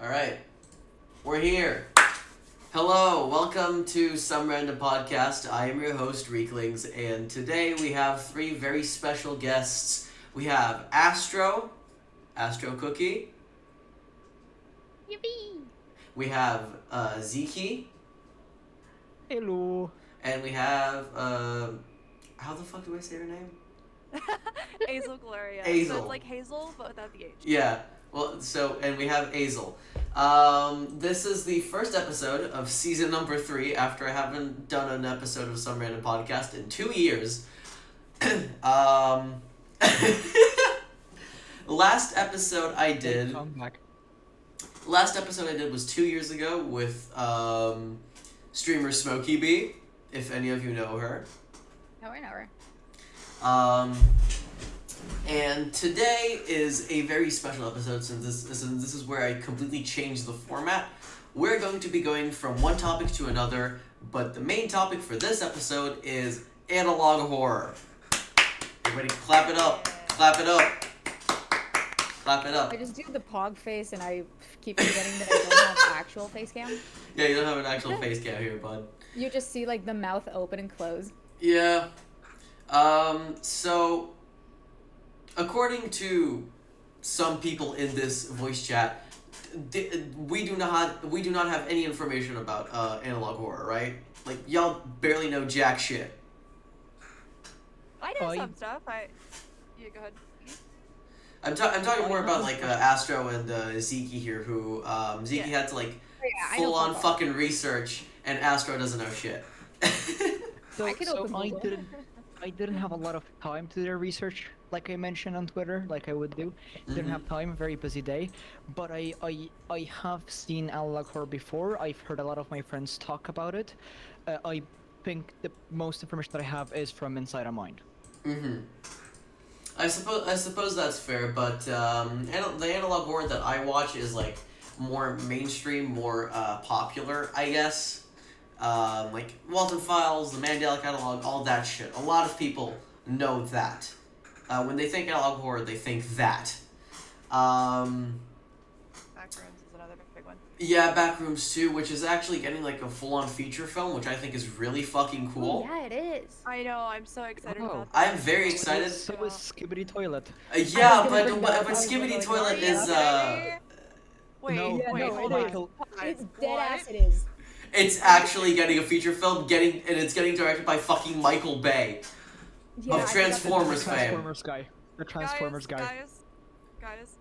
All right, we're here. Hello, welcome to Some Random Podcast. I am your host, REEKLINGS, and today we have three very special guests. We have Astro Cookie. Yippee! We have Ziki, Hello. and we have how the fuck do I say her name? Hazel Gloria. So Hazel. it's like Hazel, but without the H. Yeah. Well, and we have Azel. This is the first episode of season number 3 after I haven't done an episode of Some Random Podcast in 2 years. Last episode I did Come back. was 2 years ago with streamer Smokey B, if any of you know her. No, I know her. And today is a very special episode since this is where I completely changed the format. We're going to be going from one topic to another, but the main topic for this episode is analog horror. Everybody clap it up, clap it up, clap it up. I just do the pog face and I keep forgetting that I don't have actual face cam. Yeah, you don't have an actual face cam here, bud. You just see like the mouth open and close. Yeah. So according to some people in this voice chat, we do not have any information about analog horror, right? Like y'all barely know jack shit. I know some stuff. Yeah, go ahead. I'm talking more about like Astro and Ziki here, who Ziki had to like full on fucking research, and Astro doesn't know shit. I could open Google. I didn't have a lot of time to do the research, like I mentioned on Twitter, like I would do. Didn't have time, very busy day. But I have seen analog horror before. I've heard a lot of my friends talk about it. I think the most information that I have is from Inside a Mind. I suppose that's fair, but the analog horror that I watch is like more mainstream, more popular, I guess. Like Walton Files, the Mandela Catalog, all that shit. A lot of people know that. When they think analog horror, they think that. Backrooms is another big one. Yeah, Backrooms too, which is actually getting like a full-on feature film, which I think is really fucking cool. Oh, yeah, it is. I know. I'm so excited about that. I'm very excited. So is Skibidi Toilet. Yeah, but Skibidi Toilet is Wait, No, wait, no, hold Michael. on. It's dead What? ass. It is. It's actually getting a feature film, and it's getting directed by fucking Michael Bay. Yeah, Of I forgot Transformers The fame. Transformers guy. The Transformers guy. Guys,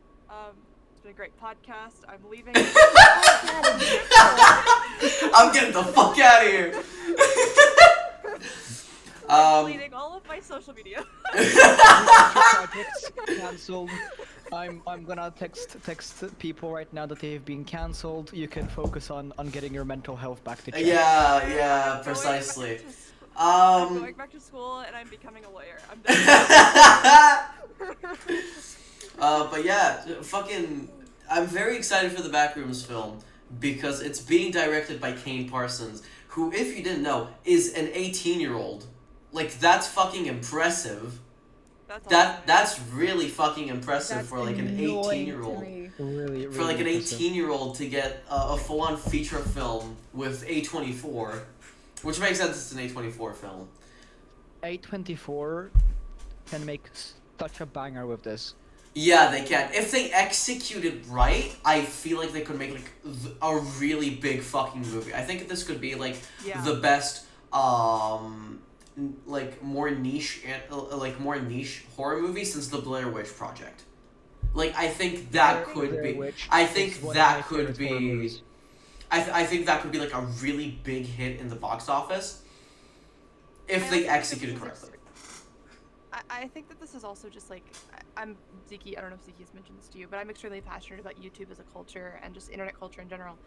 it's been a great podcast. I'm leaving. I'm getting the fuck out of here. Deleting all of my social media. Projects cancelled. I'm gonna text people right now that they've been cancelled. You can focus on getting your mental health back to check. Yeah, precisely. I'm going back to school and I'm becoming a lawyer. I'm done. But yeah, fucking, I'm very excited for the Backrooms film because it's being directed by Kane Parsons, who, if you didn't know, is an 18-year-old. Like, that's fucking impressive. That's really fucking impressive That's for like an annoying to 18-year-old. me. Really, For like an impressive. 18-year-old to get a full-on feature film with A24, which makes sense. It's an A24 film. A24 can make such a banger with this. Yeah, they can. If they execute it right, I feel like they could make like a really big fucking movie. I think this could be like the best like more niche horror movie since the Blair Witch Project. Like I think that could Blair be. Witch I think is one of that my could favorite horror be. movies. I think that could be like a really big hit in the box office if they execute it correctly. I think that this is also just like I'm Ziki. I don't know if Ziki's mentioned this to you, but I'm extremely passionate about YouTube as a culture and just internet culture in general.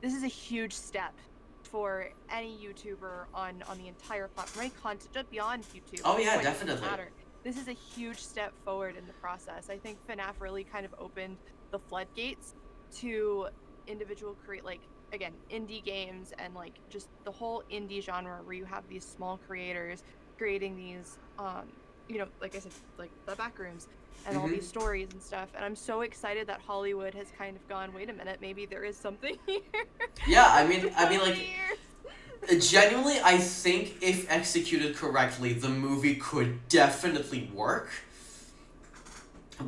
This is a huge step for any YouTuber on the entire platform, any content just beyond YouTube. Oh yeah, It doesn't definitely. matter. This is a huge step forward in the process. I think FNAF really kind of opened the floodgates to individual again, indie games and like just the whole indie genre where you have these small creators creating these like I said, like the back rooms and all these stories and stuff. And I'm so excited that Hollywood has kind of gone, wait a minute, maybe there is something here. Yeah, I mean, like, years. genuinely, I think if executed correctly, the movie could definitely work.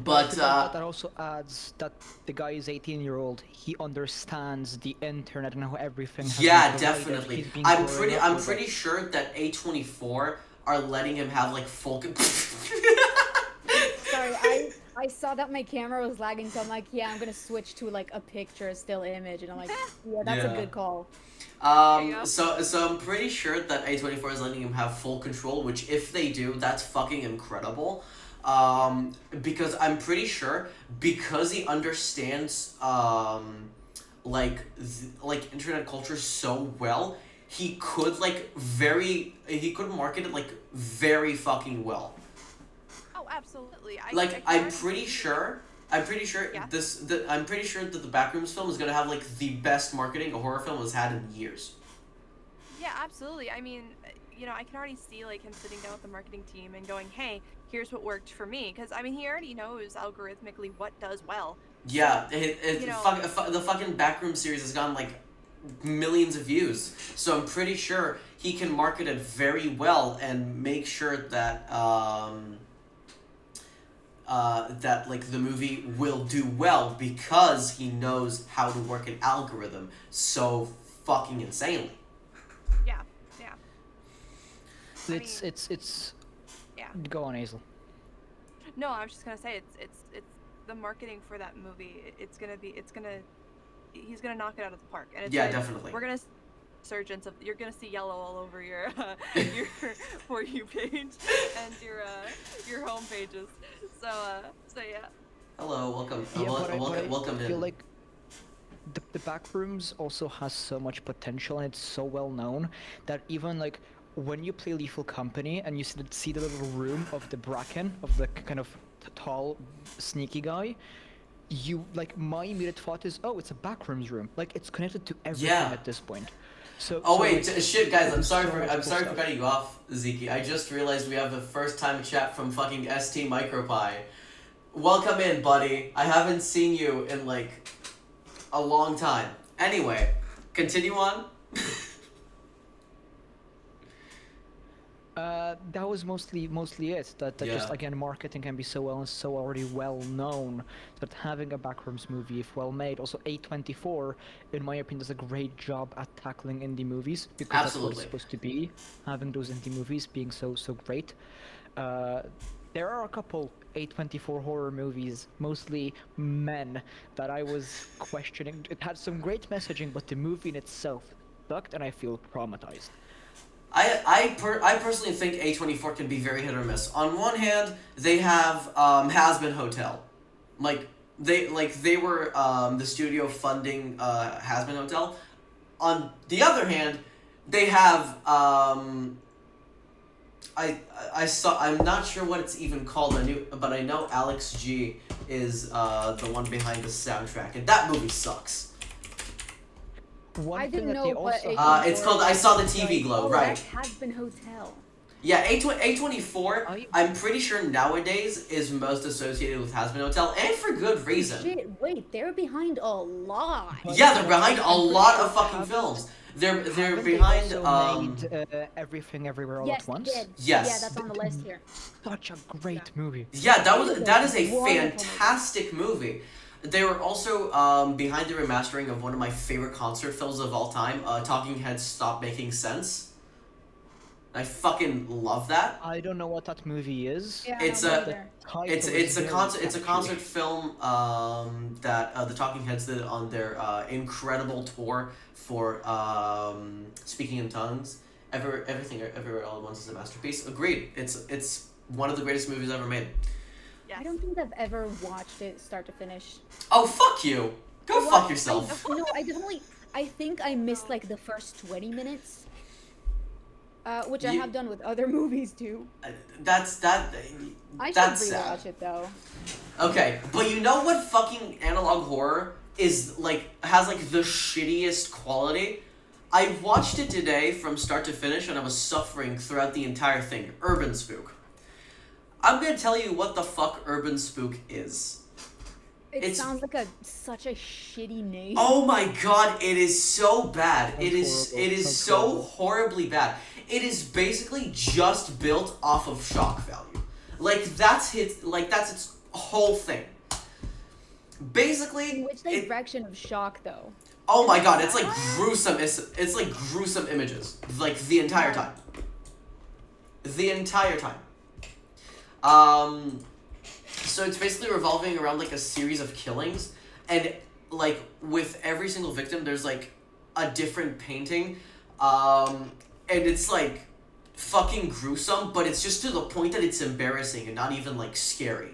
But that also adds that the guy is 18-year-old. He understands the internet and how everything has yeah, been provided. definitely. He's been I'm growing up with pretty it. sure that A24 are letting him have like full. Sorry, I saw that my camera was lagging, so I'm like, yeah, I'm gonna switch to like a picture, a still image, and I'm like, yeah, that's Yeah. a good call. So I'm pretty sure that A24 is letting him have full control, which if they do, that's fucking incredible. Because I'm pretty sure, because he understands like internet culture so well, he could market it like very fucking well. Oh, absolutely. I'm pretty sure Yeah. I'm pretty sure that the Backrooms film is gonna have like the best marketing a horror film has had in years. Yeah, absolutely. I mean, I can already see like him sitting down with the marketing team and going, "Hey, here's what worked for me," because I mean, he already knows algorithmically what does well. Yeah, So, the fucking Backroom series has gotten like millions of views, so I'm pretty sure he can market it very well and make sure that that like the movie will do well because he knows how to work an algorithm so fucking insanely. yeah, yeah. It's Yeah. Go on, Hazel. No, I was just gonna say it's the marketing for that movie. He's gonna knock it out of the park. And it's Yeah, like, definitely. We're gonna surgeons of you're gonna see yellow all over your your For You page and your home pages. So yeah. Hello, welcome. Yeah, but Welcome I feel in. like the Backrooms also has so much potential and it's so well known that even like when you play Lethal Company and you see the little room of the Bracken, of the kind of tall, sneaky guy, you like my immediate thought is, oh, it's a Backrooms room. Like it's connected to everything Yeah. at this point. So. Oh so, wait, like, shit, guys! I'm there's sorry so for much cool for stuff. cutting you off, Zeke. I just realized we have the first time chat from fucking ST Micropie. Welcome in, buddy. I haven't seen you in like a long time. Anyway, continue on. That was mostly it. That just Yeah. again, marketing can be so already well known that having a Backrooms movie, if well made, also A24, in my opinion, does a great job at tackling indie movies because that's what it's Absolutely. supposed to be. Having those indie movies being so great. There are a couple A24 horror movies, mostly men, that I was questioning. It had some great messaging, but the movie in itself sucked, and I feel traumatized. I personally think A24 can be very hit or miss. On one hand, they have Has-Been Hotel, they were the studio funding Has-Been Hotel. On the other hand, they have I'm not sure what it's even called. But I know Alex G is the one behind the soundtrack, and that movie sucks. One I thing didn't that know they what also It's called I Saw the TV Glow, oh, right? That Has-Been Hotel. Yeah, A24, I- I'm pretty sure nowadays is most associated with Has-Been Hotel, and for good reason. Shit, wait, they're behind a lot. Yeah, they're behind a I'm pretty lot sure of fucking haven't- films. They're haven't they behind also made Everything Everywhere All Yes, at they Once. did. Yes. Yeah, that's on the list here. Such a great movie. Yeah, that is a Wonderful movie. fantastic movie. They were also behind the remastering of one of my favorite concert films of all time, Talking Heads Stop Making Sense. I fucking love that. I don't know what that movie is. Yeah, It's no, a- me neither. Title It's is a very concert. It's a catchy. concert film that the Talking Heads did on their incredible tour for Speaking in Tongues. Everything Everywhere All at Once is a masterpiece. Agreed. It's one of the greatest movies ever made. Yes. I don't think I've ever watched it start to finish. Oh fuck you! Go I fuck watched- yourself. No, I think I missed like the first 20 minutes. Which I You- have done with other movies too. That's that. I should That's rewatch sad. it though. Okay, but you know what fucking analog horror is has the shittiest quality? I watched it today from start to finish and I was suffering throughout the entire thing. Urban Spook. I'm gonna tell you what the fuck urban spook is. It sounds like such a shitty name. Oh my god, it is so bad. It is Sounds so horrible. horribly bad. It is basically just built off of shock value. Like that's its whole thing. Basically, In which direction of shock, though? oh my god, it's like gruesome. It's like gruesome images, like the entire time. The entire time. So it's basically revolving around like a series of killings, and like with every single victim, there's like a different painting, and it's like fucking gruesome, but it's just to the point that it's embarrassing and not even like scary.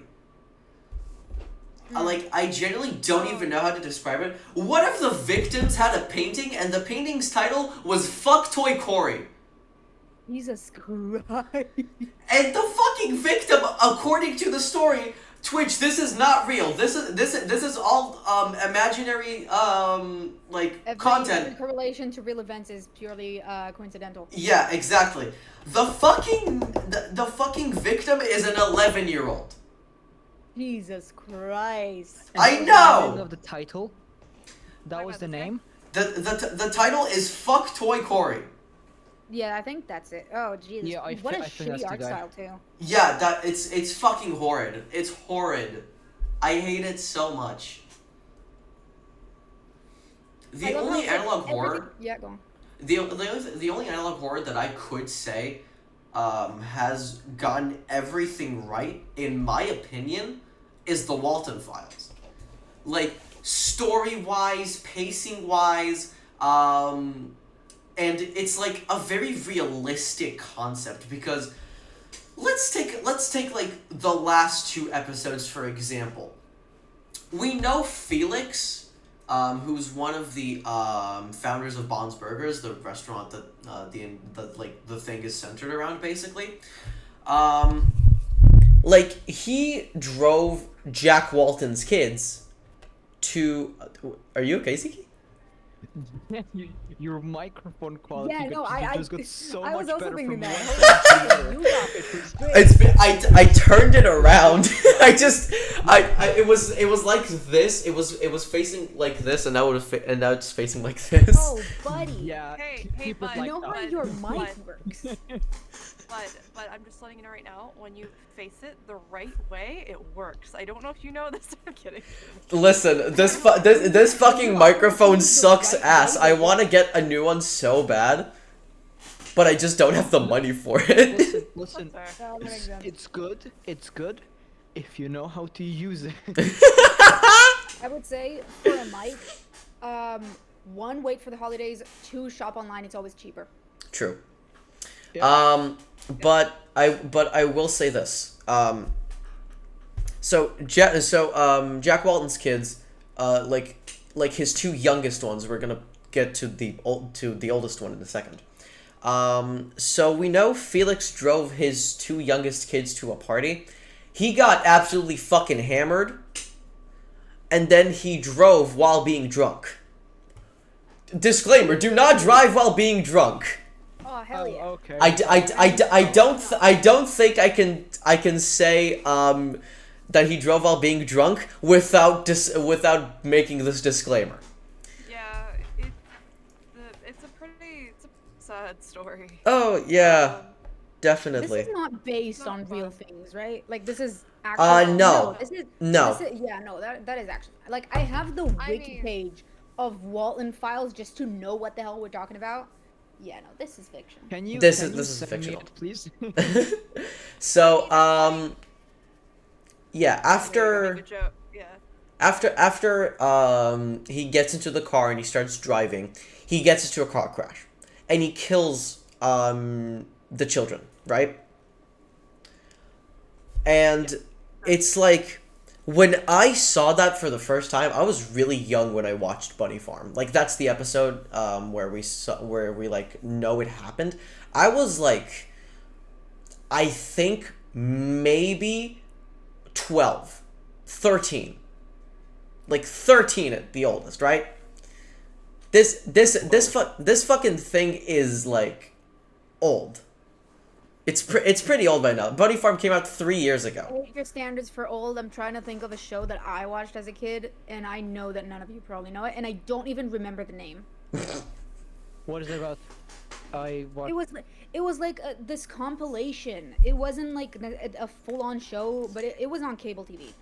I genuinely don't even know how to describe it. What if the victims had a painting and the painting's title was "Fuck Toy Corey"? Jesus Christ. And the fucking victim, according to the story, Twitch, this is not real. This is all imaginary content. Every correlation to real events is purely coincidental. Yeah, exactly. The fucking victim is an 11-year-old. Jesus Christ. And I what was the know! name of the title? That was the name? The title is "Fuck Toy Corey." Yeah, I think that's it. Oh, Jesus. Yeah, what a I think that's shitty the art guy. style, too. Yeah, it's fucking horrid. It's horrid. I hate it so much. I The love only how, like, analog everything- horror. Yeah, go on. The only analog horror that I could say has gotten everything right, in my opinion, is the Walton Files. Like, story-wise, pacing-wise, and it's like a very realistic concept, because let's take like the last two episodes for example. We know Felix, who's one of the founders of Bond's Burgers, the restaurant that the thing is centered around, basically. Like, he drove Jack Walton's kids to. Are you okay, Ziki? Your microphone quality just got so I much was also better thinking from that. one Holy to shit, the you other. got It was great. I turned it around. It was like this. It was facing like this, and now it's facing like this. Oh, buddy. Yeah, Hey, keep bud. it You like know how that. your But- mic works. But I'm just letting you know right now, when you face it the right way, it works. I don't know if you know this. I'm kidding. Listen, this fucking microphone sucks ass. I want to get a new one so bad, but I just don't have the money for it. Listen, That's That makes sense. it's good if you know how to use it. I would say for a mic, one, wait for the holidays. Two, shop online. It's always cheaper. True. Yeah. But I will say this. So Jack Walton's kids, like his two youngest ones. We're gonna get to the oldest one in a second. So we know Felix drove his two youngest kids to a party. He got absolutely fucking hammered, and then he drove while being drunk. Disclaimer: do not drive while being drunk. Oh, hell yeah. Okay. I don't think I can say that he drove while being drunk without making this disclaimer. Yeah, it's a sad story. Oh yeah, Um, definitely. This is not based Not on real fun. things, right? Like, this is actually. No. This is, No. This is, yeah, no, that is actually. Like, I have the wiki mean- page of Walton Files just to know what the hell we're talking about. Yeah, no, this is fiction. Can you This can is- you this is send fictional. me it, please? So yeah, Make after a joke. Yeah. after he gets into the car and he starts driving, he gets into a car crash, and he kills the children, right? And it's like, when I saw that for the first time, I was really young when I watched Bunny Farm. Like, that's the episode where we like know it happened. I was like, I think maybe 12, 13. Like 13 at the oldest, right? This fucking thing is like old. It's pretty old by now. Bunny Farm came out 3 years ago. I hate your standards for old. I'm trying to think of a show that I watched as a kid, and I know that none of you probably know it, and I don't even remember the name. What is it about? What? It was like this compilation. It wasn't like a full-on show, but it was on cable TV,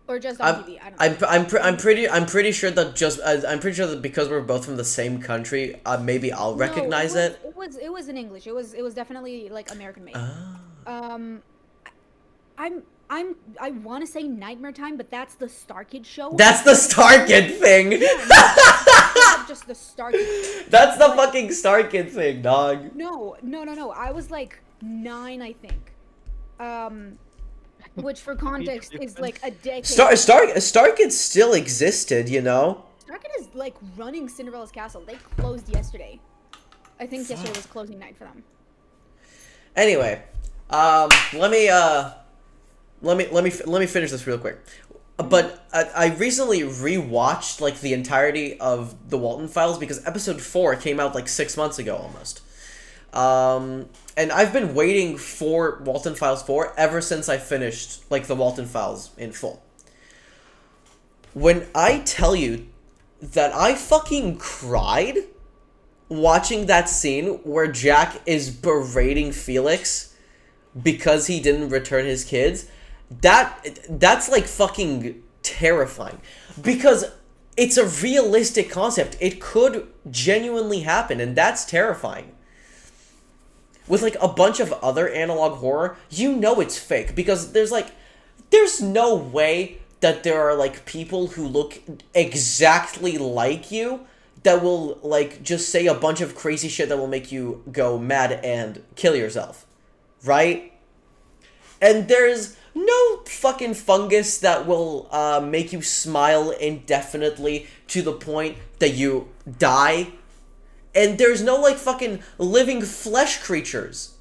or just on TV. I don't know. I'm pretty sure that because we're both from the same country, maybe I'll recognize no, it. It was in English. It was definitely like American made. Oh. I want to say Nightmare Time, but that's the Star Kid show. That's the Star Kid thing. Not just the Star Kid. That's the fucking Star Kid thing, dog. No. I was like 9, I think. Which for context is like a decade. Star Kid still existed, you know. Star Kid is like running Cinderella's Castle. They closed yesterday. I think yesterday was closing night for them. Anyway, let me finish this real quick. But I recently rewatched like the entirety of the Walton Files because episode 4 came out like 6 months ago almost. And I've been waiting for Walton Files 4 ever since I finished like the Walton Files in full. When I tell you that I fucking cried watching that scene where Jack is berating Felix because he didn't return his kids, that's like fucking terrifying because it's a realistic concept. It could genuinely happen, and that's terrifying. With like a bunch of other analog horror, you know it's fake because there's no way that there are like people who look exactly like you that will like just say a bunch of crazy shit that will make you go mad and kill yourself, right? And there's no fucking fungus that will make you smile indefinitely to the point that you die. And there's no like fucking living flesh creatures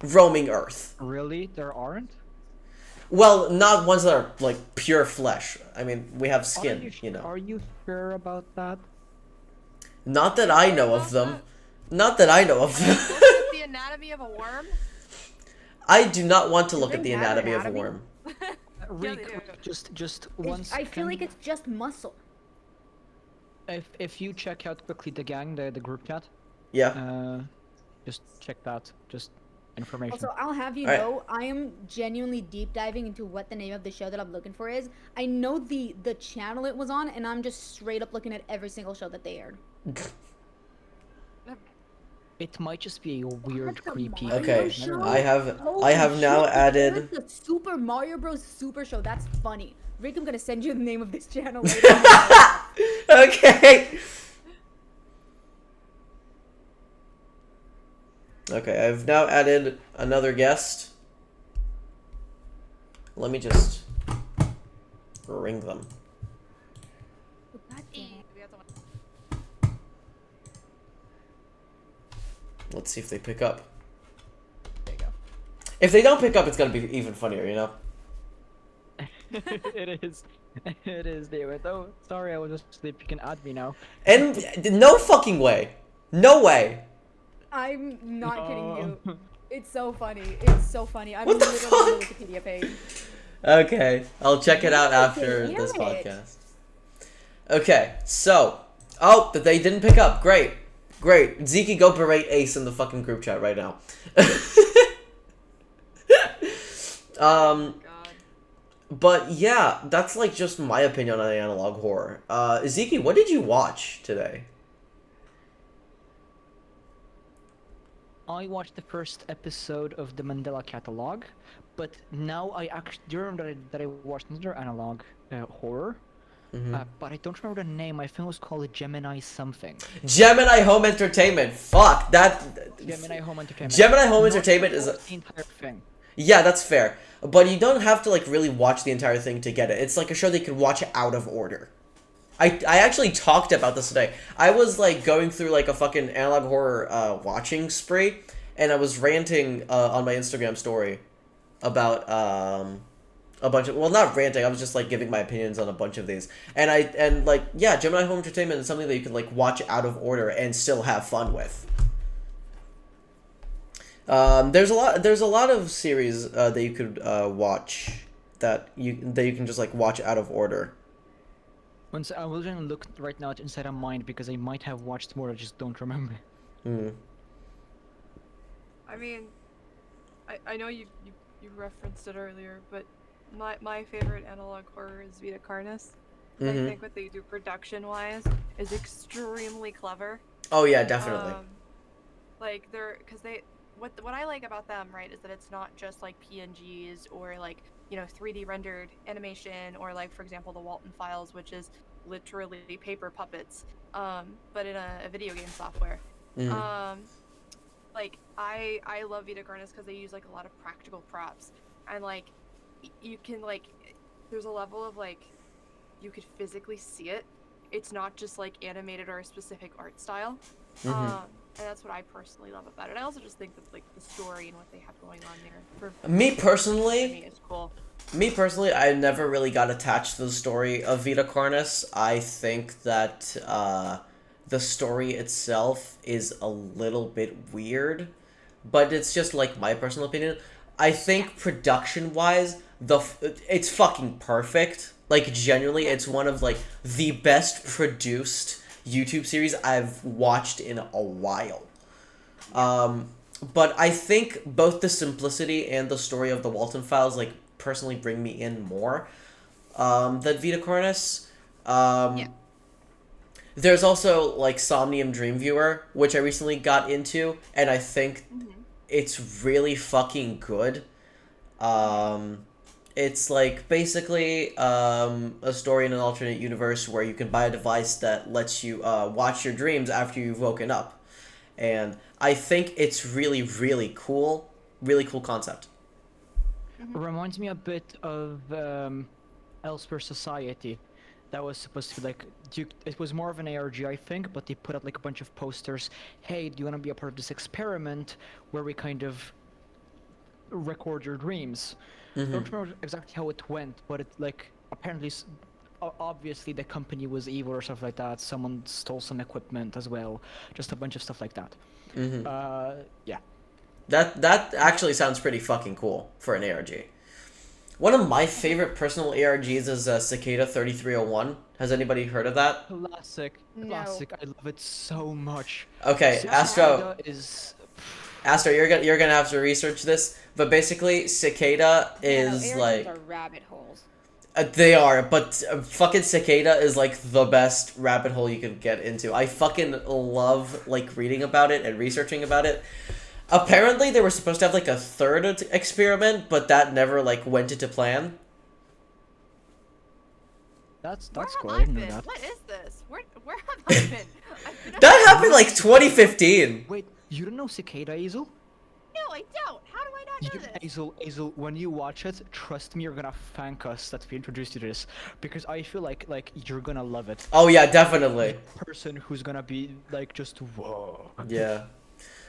roaming Earth. Really? There aren't? Well, not ones that are like pure flesh. I mean, we have skin, you know. Are you sure about that? Not that I know of them. Not that I know of them. Look at the anatomy of a worm. I do not want to look at they the have anatomy of a anatomy? worm. Yeah, they do. Just one second. I feel like it's just muscle. If you check out quickly the gang, the group chat, Yeah. just check that. Just information. Also, I'll have you Alright. know, I am genuinely deep diving into what the name of the show that I'm looking for is. I know the channel it was on, and I'm just straight up looking at every single show that they aired. It might just be a weird, What the creepy. Mario Okay, show? I have Holy now shit, added. there's the Super Mario Bros. Super Show. That's funny. Rick, I'm gonna send you the name of this channel later. Okay. Okay, I've now added another guest. Let me just ring them. God damn it. Let's see if they pick up. There you go. If they don't pick up, it's gonna be even funnier, you know? It is. It is, David. Oh, sorry, I was just asleep. You can add me now. And no fucking way. No way. I'm not kidding you. No. It's so funny. It's so funny. I'm What the literally on the fuck? Wikipedia page. Okay, I'll check it out Yeah, after damn this it. podcast. Okay, so. Oh, but they didn't pick up. Great. Great. Zeke, go berate Ace in the fucking group chat right now. God. But yeah, that's like just my opinion on analog horror. Zeke, what did you watch today? I watched the first episode of the Mandela Catalog, but now I actually do you remember that I watched another analog horror, but I don't remember the name. I think it was called Gemini something. Gemini Home Entertainment. Fuck that. Gemini Home Entertainment. Gemini Home Not Entertainment is the entire thing. Yeah, that's fair. But you don't have to like really watch the entire thing to get it. It's like a show that you can watch out of order. I actually talked about this today. I was like going through like a fucking analog horror watching spree, and I was ranting on my Instagram story about a bunch of, well, not ranting, I was just like giving my opinions on a bunch of these. And like, yeah, Gemini Home Entertainment is something that you can like watch out of order and still have fun with. There's a lot of series that you could watch that you can just like watch out of order. Once I will just look right now inside of mind because I might have watched more. I just don't remember. Mm. I mean, I know you referenced it earlier, but my favorite analog horror is Vita Carnis. I think what they do production wise is extremely clever. Oh yeah, definitely. Like because they what I like about them, right, is that it's not just like PNGs or like 3D rendered animation, or like for example the Walton Files, which is literally paper puppets, but in a video game software. Like I love Vita Carnis because they use like a lot of practical props, and like you can like there's a level of like you could physically see it. It's not just like animated or a specific art style. And that's what I personally love about it. I also just think that like the story and what they have going on there. Me personally, is cool. I never really got attached to the story of Vita Carnis. I think that the story itself is a little bit weird, but it's just like my personal opinion. I think production-wise, it's fucking perfect. Like genuinely, it's one of like the best produced YouTube series I've watched in a while. But I think both the simplicity and the story of the Walton Files like personally bring me in more than Vita Cornis. There's also like Somnium Dreamviewer, which I recently got into, and I think it's really fucking good. It's like basically a story in an alternate universe where you can buy a device that lets you watch your dreams after you've woken up. And I think it's really, really cool. Really cool concept. Reminds me a bit of Elsewhere Society. That was supposed to be like, it was more of an ARG, I think, but they put out like a bunch of posters. Hey, do you want to be a part of this experiment where we kind of record your dreams? I don't remember exactly how it went, but it like apparently, obviously the company was evil or stuff like that. Someone stole some equipment as well, just a bunch of stuff like that. Yeah. That actually sounds pretty fucking cool for an ARG. One of my favorite personal ARGs is Cicada 3301. Has anybody heard of that? Classic. No. Classic. I love it so much. Okay, Astro. Is... Astro, you're gonna have to research this, but basically, Cicada is like are rabbit holes. They are, but fucking Cicada is like the best rabbit hole you could get into. I fucking love like reading about it and researching about it. Apparently, they were supposed to have like a third experiment, but that never like went into plan. That's Where cool. have I I didn't know been? that. What is this? Where have I been? That happened like 2015. Wait, you don't know Cicada, Hazel? No, I don't. How do I not know this? Hazel, when you watch it, trust me, you're gonna thank us that we introduced you to this, because I feel like you're gonna love it. Oh yeah, definitely. Person who's gonna be like just whoa. Yeah.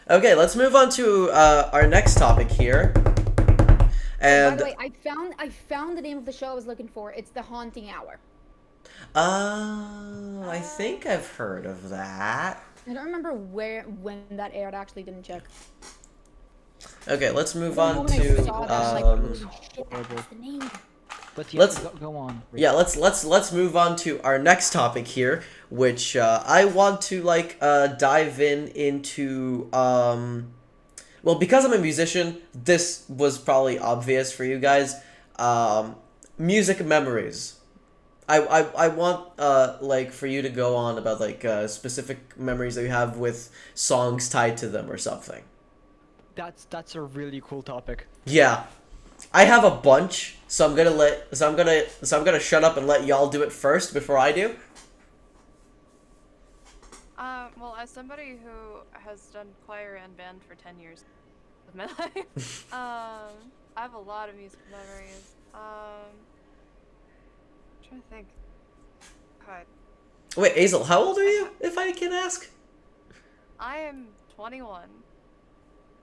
Okay, let's move on to our next topic here. And By the way, I found the name of the show I was looking for. It's The Haunting Hour. I think I've heard of that. I don't remember when that aired. I actually didn't check. Okay, let's move When on I to saw that, I was like, "Holy shit, that's the name." But yeah, Let's- go on. Yeah, let's move on to our next topic here, which I want to like dive into well, because I'm a musician, this was probably obvious for you guys. Music memories. I want like for you to go on about like specific memories that you have with songs tied to them or something. That's a really cool topic. Yeah. I have a bunch, so I'm gonna shut up and let y'all do it first before I do. Well, as somebody who has done choir and band for 10 years of my life, I have a lot of musical memories. I'm trying to think. God. Wait, Azel, how old are you, if I can ask? I am 21.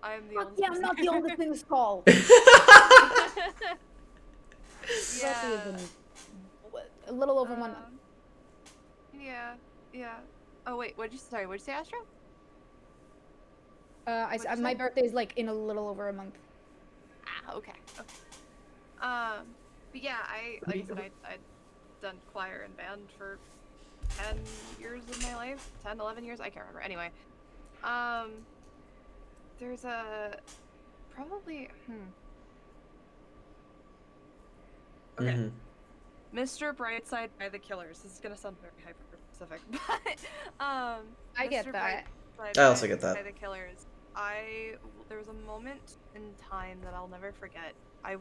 I am the oldest. Yeah, I'm not the oldest in this call. Yeah. A little over 1 month. Yeah. Oh wait, what'd you say, Astro? What'd you My say? birthday is like in a little over a month. Ah, okay. Okay. But yeah, like I said, I'd done choir and band for 10 years of my life, 10, 11 years, I can't remember. Anyway, um, there's a probably okay. Mm-hmm. Mr. Brightside by the Killers. This is gonna sound very hyper specific, but I get Mr. that. Brightside I also get by that. the Killers. There was a moment in time that I'll never forget. It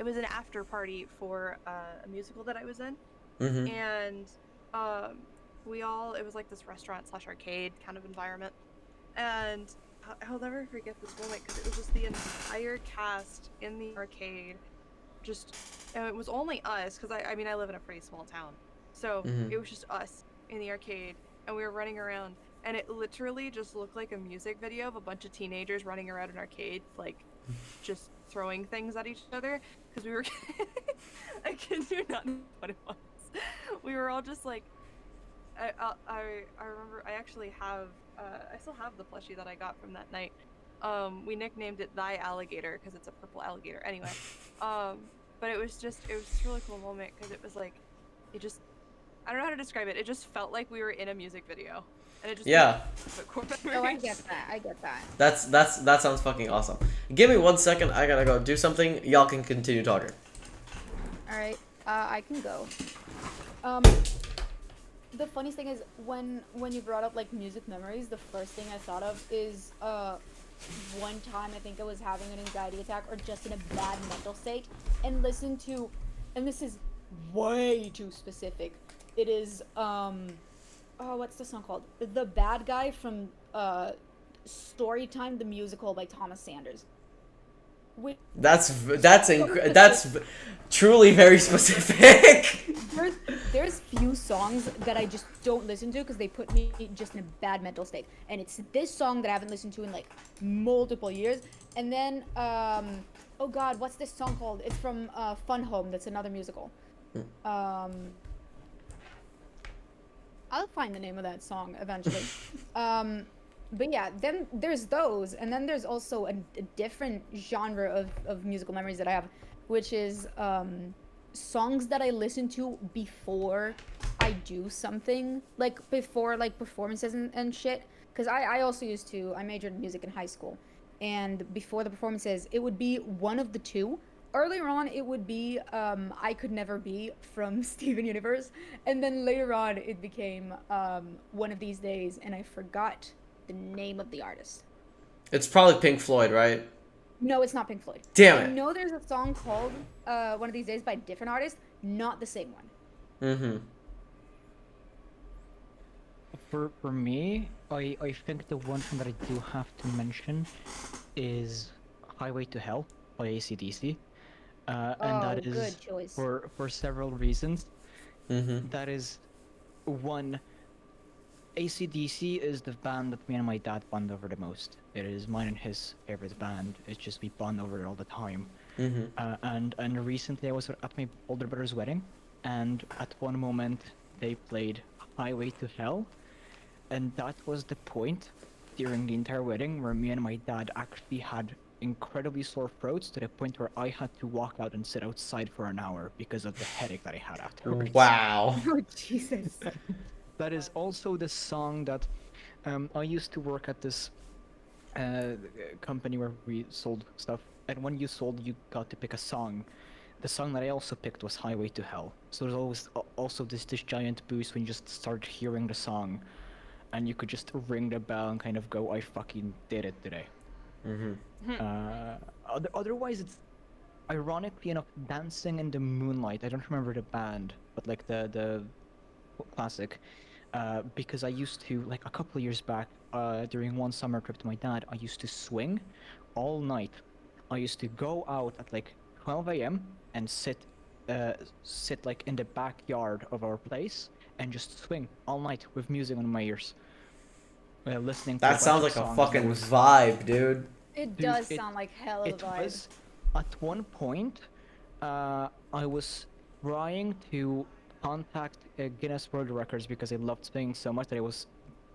was an after party for a musical that I was in, Mm-hmm. and um it was like this restaurant slash arcade kind of environment, and I'll never forget this moment because it was just the entire cast in the arcade. Just and it was only us because I mean I live in a pretty small town, so Mm-hmm. it was just us in the arcade, and we were running around, and it literally just looked like a music video of a bunch of teenagers running around an arcade, like just throwing things at each other because we were. I kid you not what it was. We were all just like I remember I actually have I still have the plushie that I got from that night. We nicknamed it Thy Alligator because it's a purple alligator. Anyway, but it was just a really cool moment because it was like it just I don't know how to describe it. It just felt like we were in a music video, and it just Yeah, the core Oh, I memories. get that. I get that. that sounds fucking awesome. Give me 1 second. I gotta go do something. Y'all can continue talking. All right. I can go. Um, the funniest thing is when you brought up like music memories, the first thing I thought of is one time I think I was having an anxiety attack or just in a bad mental state and listened to, and this is way too specific. It is oh, what's the song called? The Bad Guy from Storytime the Musical by Thomas Sanders. Which That's truly very specific. there's few songs that I just don't listen to because they put me just in a bad mental state, and it's this song that I haven't listened to in like multiple years. And then oh god, what's this song called? It's from Fun Home. That's another musical. Um, I'll find the name of that song eventually. But yeah, then there's those, and then there's also a different genre of musical memories that I have, which is songs that I listen to before I do something, like before like performances and shit. Because I also I majored in music in high school, and before the performances, it would be one of the two. Earlier on, it would be I Could Never Be from Steven Universe, and then later on, it became One of These Days, and I forgot the name of the artist. It's probably Pink Floyd, right? No, it's not Pink Floyd. Damn I it. know there's a song called One of These Days by a different artist, not the same one. Mm-hmm. For me, I think the one thing that I do have to mention is Highway to Hell by AC/DC. And Oh, that is good choice. for several reasons. Mm-hmm. That is one. AC/DC is the band that me and my dad bond over the most. It is mine and his favorite band. It's just we bond over it all the time. Mm-hmm. And recently I was at my older brother's wedding, and at one moment they played Highway to Hell, and that was the point during the entire wedding where me and my dad actually had incredibly sore throats to the point where I had to walk out and sit outside for an hour because of the headache that I had afterwards. Wow. Oh, Jesus. That is also the song that I used to work at this company where we sold stuff, and when you sold, you got to pick a song. The song that I also picked was Highway to Hell. So there's always also this giant boost when you just start hearing the song, and you could just ring the bell and kind of go, I fucking did it today. Mm-hmm. Otherwise, it's ironically enough Dancing in the Moonlight. I don't remember the band, but like the classic. Because I used to, like a couple of years back, during one summer trip to my dad, I used to swing all night. I used to go out at like 12 a.m. and sit like in the backyard of our place and just swing all night with music on my ears, listening to a That bunch sounds of like a songs. fucking vibe, dude. It Dude, does sound like hell of a It vibe. was at one point. I was trying to contact Guinness World Records because I loved swinging so much that I was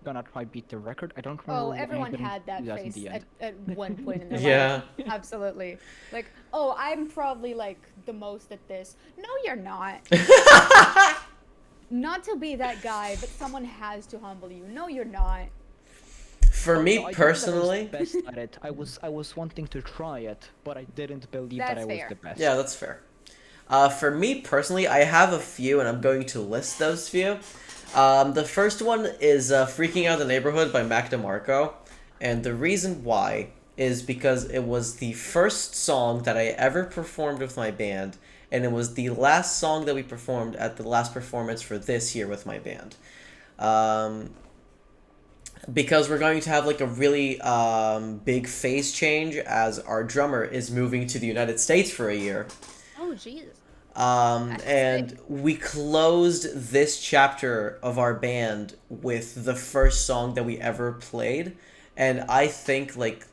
gonna try beat the record. I don't remember Oh, why I everyone didn't had that do that in face the end. at one point in their Yeah. life. Absolutely. Like, oh, I'm probably like the most at this. No, you're not. Not to be that guy, but someone has to humble you. No, you're not. For Oh, me no, I didn't personally, think I was the best at it. I was wanting to try it, but I didn't believe that That's I was fair. the best. yeah, that's fair. For me personally, I have a few, and I'm going to list those few. The first one is "Freaking Out the Neighborhood" by Mac DeMarco, and the reason why is because it was the first song that I ever performed with my band, and it was the last song that we performed at the last performance for this year with my band. Because we're going to have like a really big phase change as our drummer is moving to the United States for a year. Oh, Jesus. And we closed this chapter of our band with the first song that we ever played, and I think like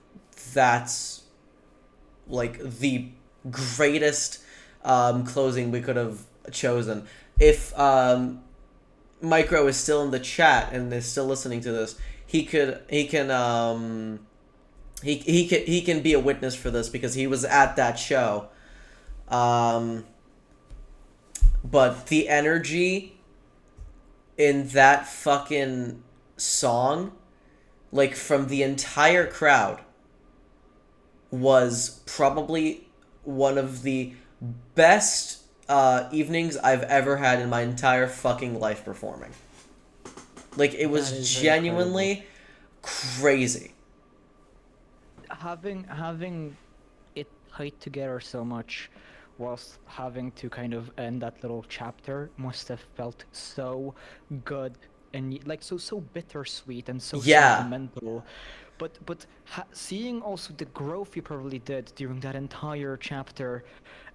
that's like the greatest closing we could have chosen. If Micro is still in the chat and is still listening to this, he can be a witness for this because he was at that show. But the energy in that fucking song, like from the entire crowd, was probably one of the best evenings I've ever had in my entire fucking life performing. Like, it was genuinely crazy. Having it tied together so much whilst having to kind of end that little chapter must have felt so good and like so bittersweet and so Yeah. sentimental. But seeing also the growth you probably did during that entire chapter,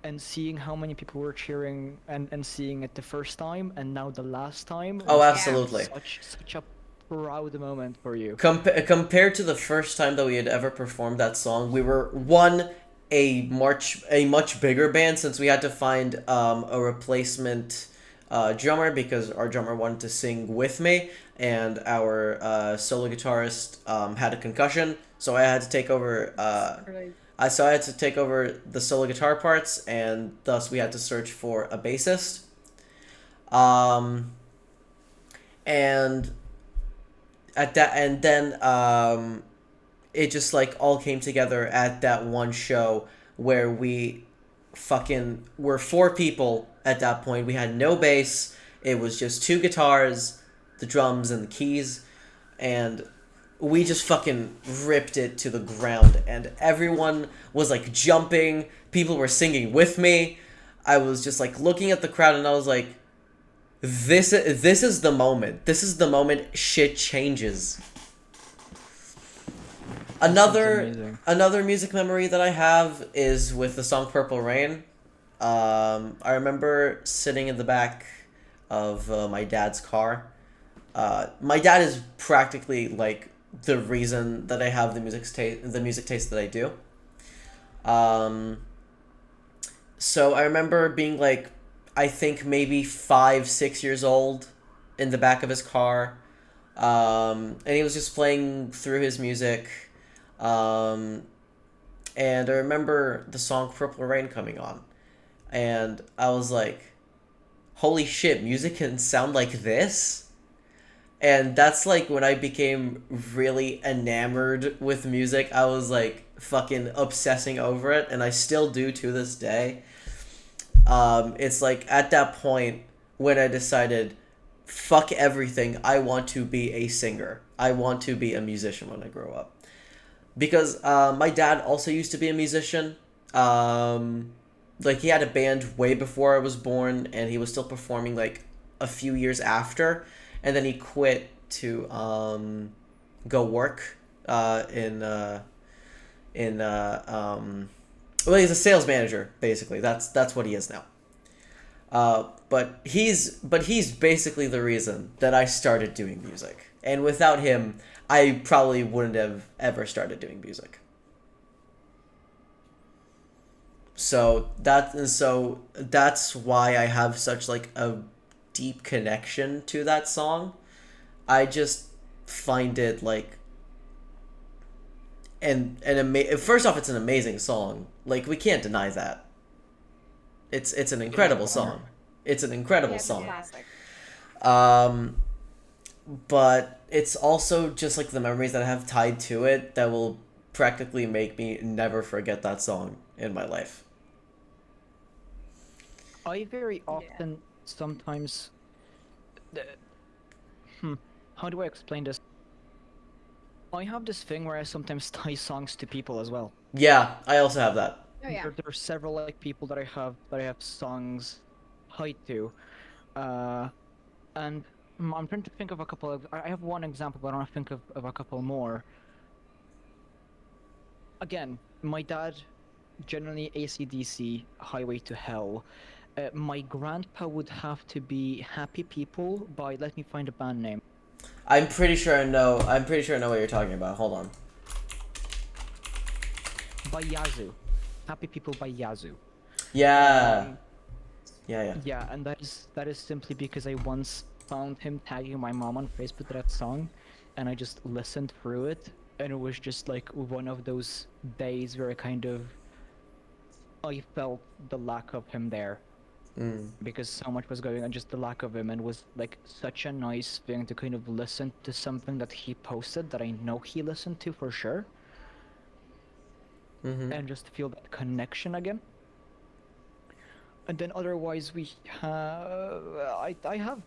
and seeing how many people were cheering and seeing it the first time and now the last time. Oh, must have been absolutely. Such a proud moment for you. Compared to the first time that we had ever performed that song, we were a much bigger band since we had to find a replacement drummer because our drummer wanted to sing with me, and our solo guitarist had a concussion, so I had to take over. I had to take over the solo guitar parts, and thus we had to search for a bassist. And at that, and then it just like all came together at that one show where we fucking were 4 people at that point. We had no bass. It was just 2 guitars, the drums, and the keys, and we just fucking ripped it to the ground, and everyone was like jumping. People were singing with me. I was just like looking at the crowd, and I was like, this is the moment. This is the moment shit changes. Another music memory that I have is with the song Purple Rain. I remember sitting in the back of my dad's car. My dad is practically like the reason that I have the music taste that I do. So I remember being like, I think maybe 5-6 years old, in the back of his car, and he was just playing through his music, and I remember the song Purple Rain coming on, and I was like, holy shit, music can sound like this? And that's like when I became really enamored with music. I was like fucking obsessing over it, and I still do to this day. It's like at that point when I decided, fuck everything, I want to be a singer. I want to be a musician when I grow up. Because my dad also used to be a musician. Like he had a band way before I was born, and he was still performing like a few years after, and then he quit to go work well, he's a sales manager, basically. That's what he is now. But he's basically the reason that I started doing music. And without him, I probably wouldn't have ever started doing music. So that's why I have such like a deep connection to that song. I just find it like first off, it's an amazing song. Like, we can't deny that. It's an incredible song. It's an incredible Yeah, it's a song. classic. But it's also just like the memories that I have tied to it that will practically make me never forget that song in my life. I very often sometimes. How do I explain this? I have this thing where I sometimes tie songs to people as well. Yeah, I also have that. Oh yeah. There are several like people that I have songs tied to, and I'm trying to think of a couple of. I have one example, but I want to think of a couple more. Again, my dad, generally AC/DC, Highway to Hell. My grandpa would have to be Happy People by, let me find a band name. I'm pretty sure I know what you're talking about. Hold on. By Yazoo. Happy People by Yazoo. Yeah. Yeah. Yeah, and that is simply because I once found him tagging my mom on Facebook to that song, and I just listened through it, and it was just like one of those days where I felt the lack of him there. Because so much was going on, just the lack of him, and was like such a nice thing to kind of listen to something that he posted that I know he listened to for sure, and just feel that connection again. And then otherwise we have, I have,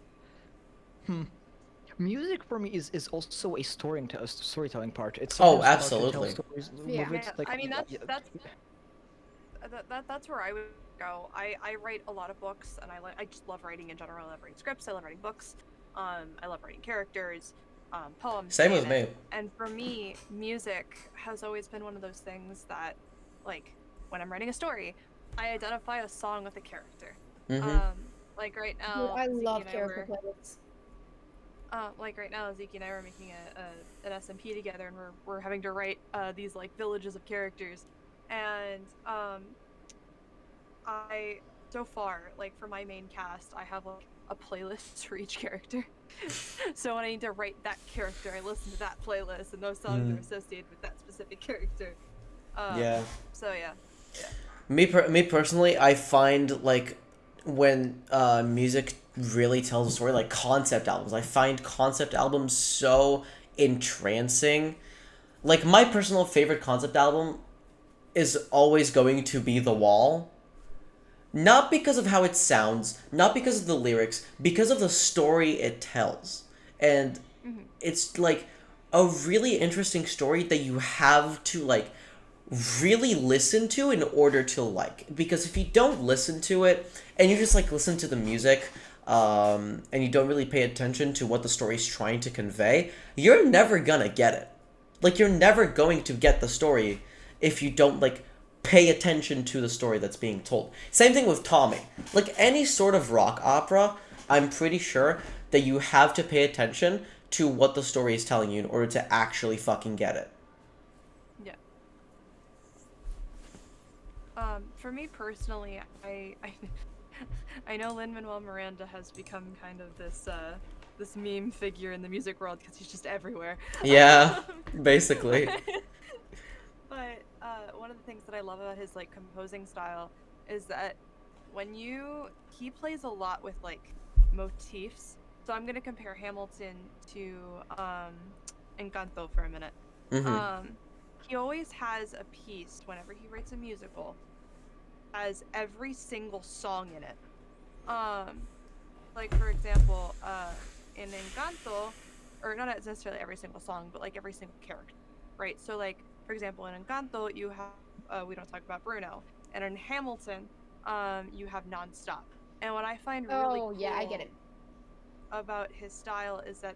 music for me is also a storytelling part. It's Oh, sometimes hard to tell absolutely. stories Yeah. with, Yeah, like, I mean that's where I would go. I write a lot of books, and I just love writing in general. I love writing scripts. I love writing books. I love writing characters, poems. Same with me. And for me, music has always been one of those things that, like, when I'm writing a story, I identify a song with a character. Like right now, Dude, I Zeke love and I character were- playlists. like right now, Zeke and I were making an SMP together, and we're having to write these like villages of characters, and I so far, like, for my main cast, I have like a playlist for each character. So when I need to write that character, I listen to that playlist, and those songs are associated with that specific character. Yeah. So yeah. Me personally, I find like when music really tells a story, like concept albums. I find concept albums so entrancing. Like, my personal favorite concept album is always going to be The Wall. Not because of how it sounds, not because of the lyrics, because of the story it tells. And it's like a really interesting story that you have to like really listen to in order to like. Because if you don't listen to it and you just like listen to the music, and you don't really pay attention to what the story's trying to convey, you're never gonna get it. Like, you're never going to get the story if you don't like pay attention to the story that's being told. Same thing with Tommy. Like, any sort of rock opera, I'm pretty sure that you have to pay attention to what the story is telling you in order to actually fucking get it. Yeah. For me personally, I know Lin-Manuel Miranda has become kind of this this meme figure in the music world because he's just everywhere. Yeah, basically. But one of the things that I love about his like composing style is that he plays a lot with like motifs. So I'm gonna compare Hamilton to Encanto for a minute. He always has a piece whenever he writes a musical, has every single song in it. Like for example, in Encanto, or not necessarily every single song, but like every single character, right? So like for example, in Encanto you have we don't talk about Bruno, and in Hamilton, you have Nonstop. And what I find really cool yeah, I get it. about his style is that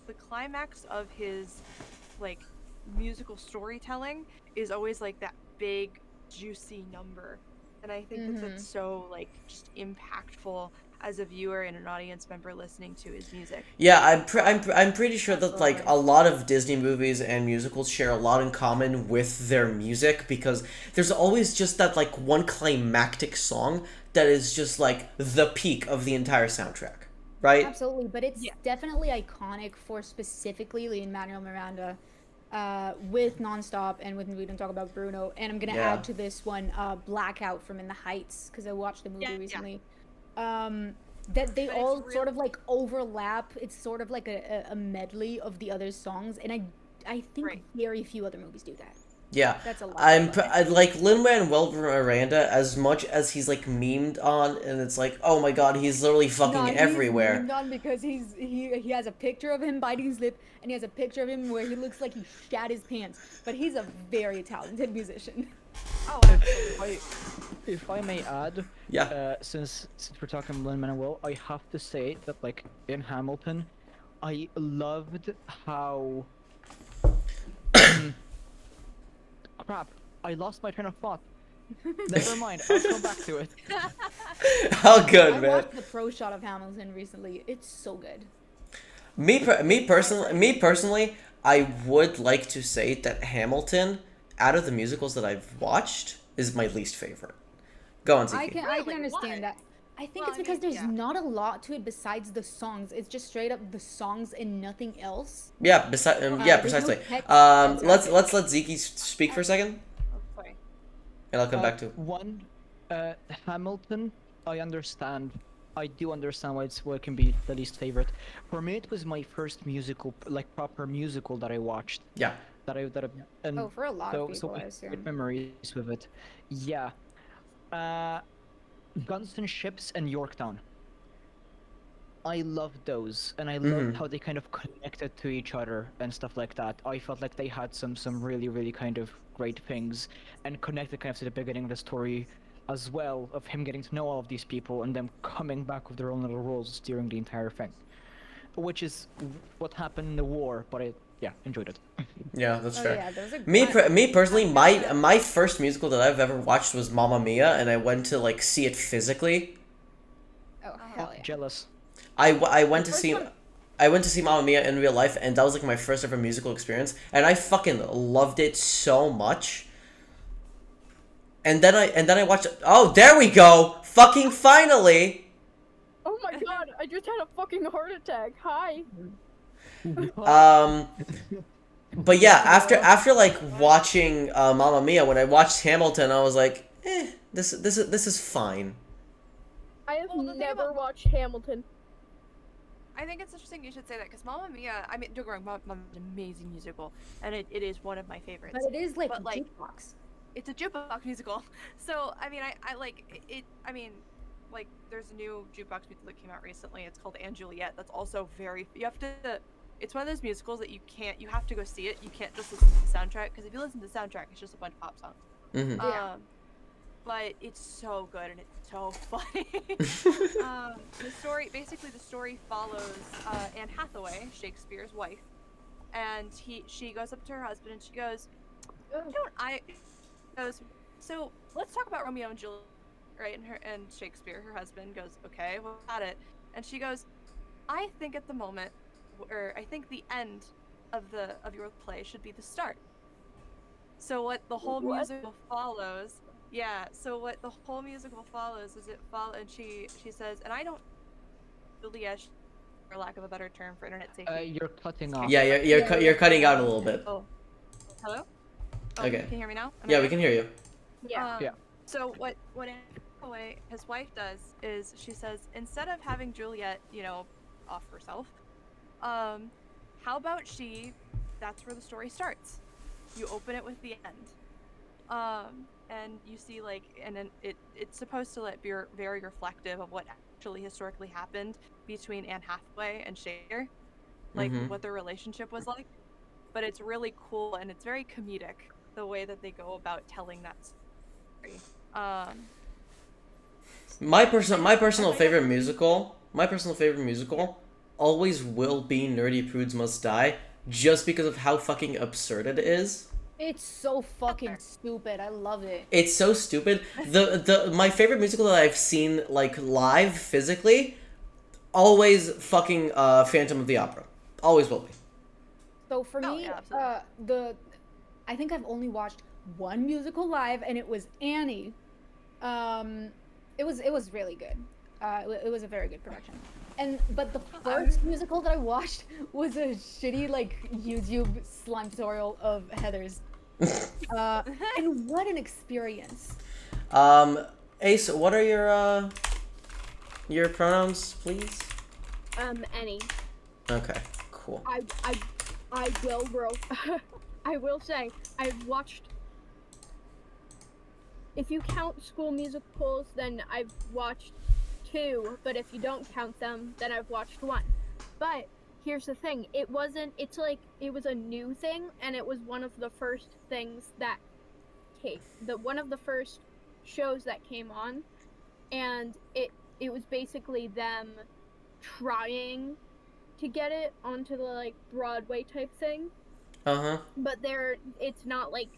the climax of his like musical storytelling is always like that big juicy number, and I think that's so like just impactful as a viewer and an audience member listening to his music. Yeah, I'm pretty sure that like a lot of Disney movies and musicals share a lot in common with their music, because there's always just that like one climactic song that is just like the peak of the entire soundtrack. right? Absolutely, but it's Yeah. definitely iconic for specifically Lin-Manuel Miranda, with Nonstop and with We Don't Talk About Bruno. And I'm gonna Yeah. add to this one, Blackout from In the Heights, because I watched the movie Yeah. recently. That they But it's all real- sort of like overlap. It's sort of like a medley of the other songs, and I think Right. very few other movies do that. Yeah, That's a lot. I like Lin-Manuel Miranda as much as he's like memed on, and it's like, oh my god, he's literally fucking He's everywhere. memed on because he has a picture of him biting his lip, and he has a picture of him where he looks like he shat his pants. But he's a very talented musician. Oh, absolutely. If I may add, Yeah. since we're talking Lin-Manuel, I have to say that like in Hamilton, I loved how crap. I lost my train of thought. Never mind. I'll come back to it. How good, I man. watched the pro shot of Hamilton recently. It's so good. Me personally, I would like to say that Hamilton, out of the musicals that I've watched, is my least favorite. Go on, I Ziki. can Really? understand Why? that. I think Well, it's I because mean, there's yeah. not a lot to it besides the songs. It's just straight up the songs and nothing else. Yeah, There's no precisely. text that's Let's happening. let Ziki speak for a second, Oh, sorry. and I'll come back to. One, Hamilton. I understand. I do understand why it can be the least favorite. For me, it was my first musical, like proper musical that I watched. Yeah. And Oh, for a lot of people, so I I assume. have memories with it. Yeah. Guns and Ships and Yorktown. I loved those, and I loved how they kind of connected to each other and stuff like that. I felt like they had some really kind of great things, and connected kind of to the beginning of the story as well, of him getting to know all of these people and them coming back with their own little roles during the entire thing, which is what happened in the war. But I enjoyed it. Yeah, that's Oh fair. yeah, those are Me personally, my first musical that I've ever watched was Mamma Mia, and I went to like see it physically. Oh hell yeah. Jealous. I went to first see one- I went to see Mamma Mia in real life, and that was like my first ever musical experience, and I fucking loved it so much. And then I watched. Oh, there we go! Fucking finally! Oh my god, I just had a fucking heart attack. Hi. But yeah, after like watching Mamma Mia, when I watched Hamilton, I was like, this is fine. I have Well, the thing never about- watched Hamilton. I think it's interesting you should say that because Mamma Mia, I mean, don't get me wrong, Mamma Mia's an amazing musical, and it is one of my favorites. But it is like But, like, jukebox. It's a jukebox musical, so I mean, I like it. I mean, like there's a new jukebox musical that came out recently. It's called & Juliet. That's also very. You have to. It's one of those musicals that you can't. You have to go see it. You can't just listen to the soundtrack because if you listen to the soundtrack, it's just a bunch of pop songs. Mm-hmm. Yeah. But it's so good and it's so funny. The story follows Anne Hathaway, Shakespeare's wife, and she goes up to her husband and she goes, so let's talk about Romeo and Juliet, right? And Shakespeare, her husband, goes, okay, well, got it. And she goes, I think at the moment, or I think the end of your play should be the start. So what the whole musical follows. Yeah, so what the whole musical follows is and she says, and I don't Juliet, for lack of a better term for internet safety. You're cutting off. Yeah, you're cutting out a little bit. Oh, hello? Oh, Okay. Can you hear me now? Yeah, we can hear you. Yeah. Yeah. So what Hathaway, his wife, does is she says, instead of having Juliet, off herself, how about that's where the story starts. You open it with the end. And you see and then it's supposed to be very reflective of what actually historically happened between Anne Hathaway and Shakespeare, what their relationship was like. But it's really cool and it's very comedic the way that they go about telling that story. My personal favorite musical always will be Nerdy Prudes Must Die, just because of how fucking absurd it is. It's so fucking stupid. I love it. It's so stupid. My favorite musical that I've seen live physically, always fucking Phantom of the Opera. Always will be. So for me, yeah, absolutely. I think I've only watched one musical live, and it was Annie. It was really good. It was a very good production. But the first musical that I watched was a shitty like YouTube slime tutorial of Heather's. And what an experience. Ace, what are your pronouns, please? Any. Okay, cool. I will, bro. I will say, I've watched. If you count school musicals, then I've watched 2. But if you don't count them, then I've watched 1. But here's the thing: it wasn't. It's like it was a new thing, and it was one of the first things that came. One of the first shows that came on, and it was basically them trying to get it onto the like Broadway type thing. But it's not like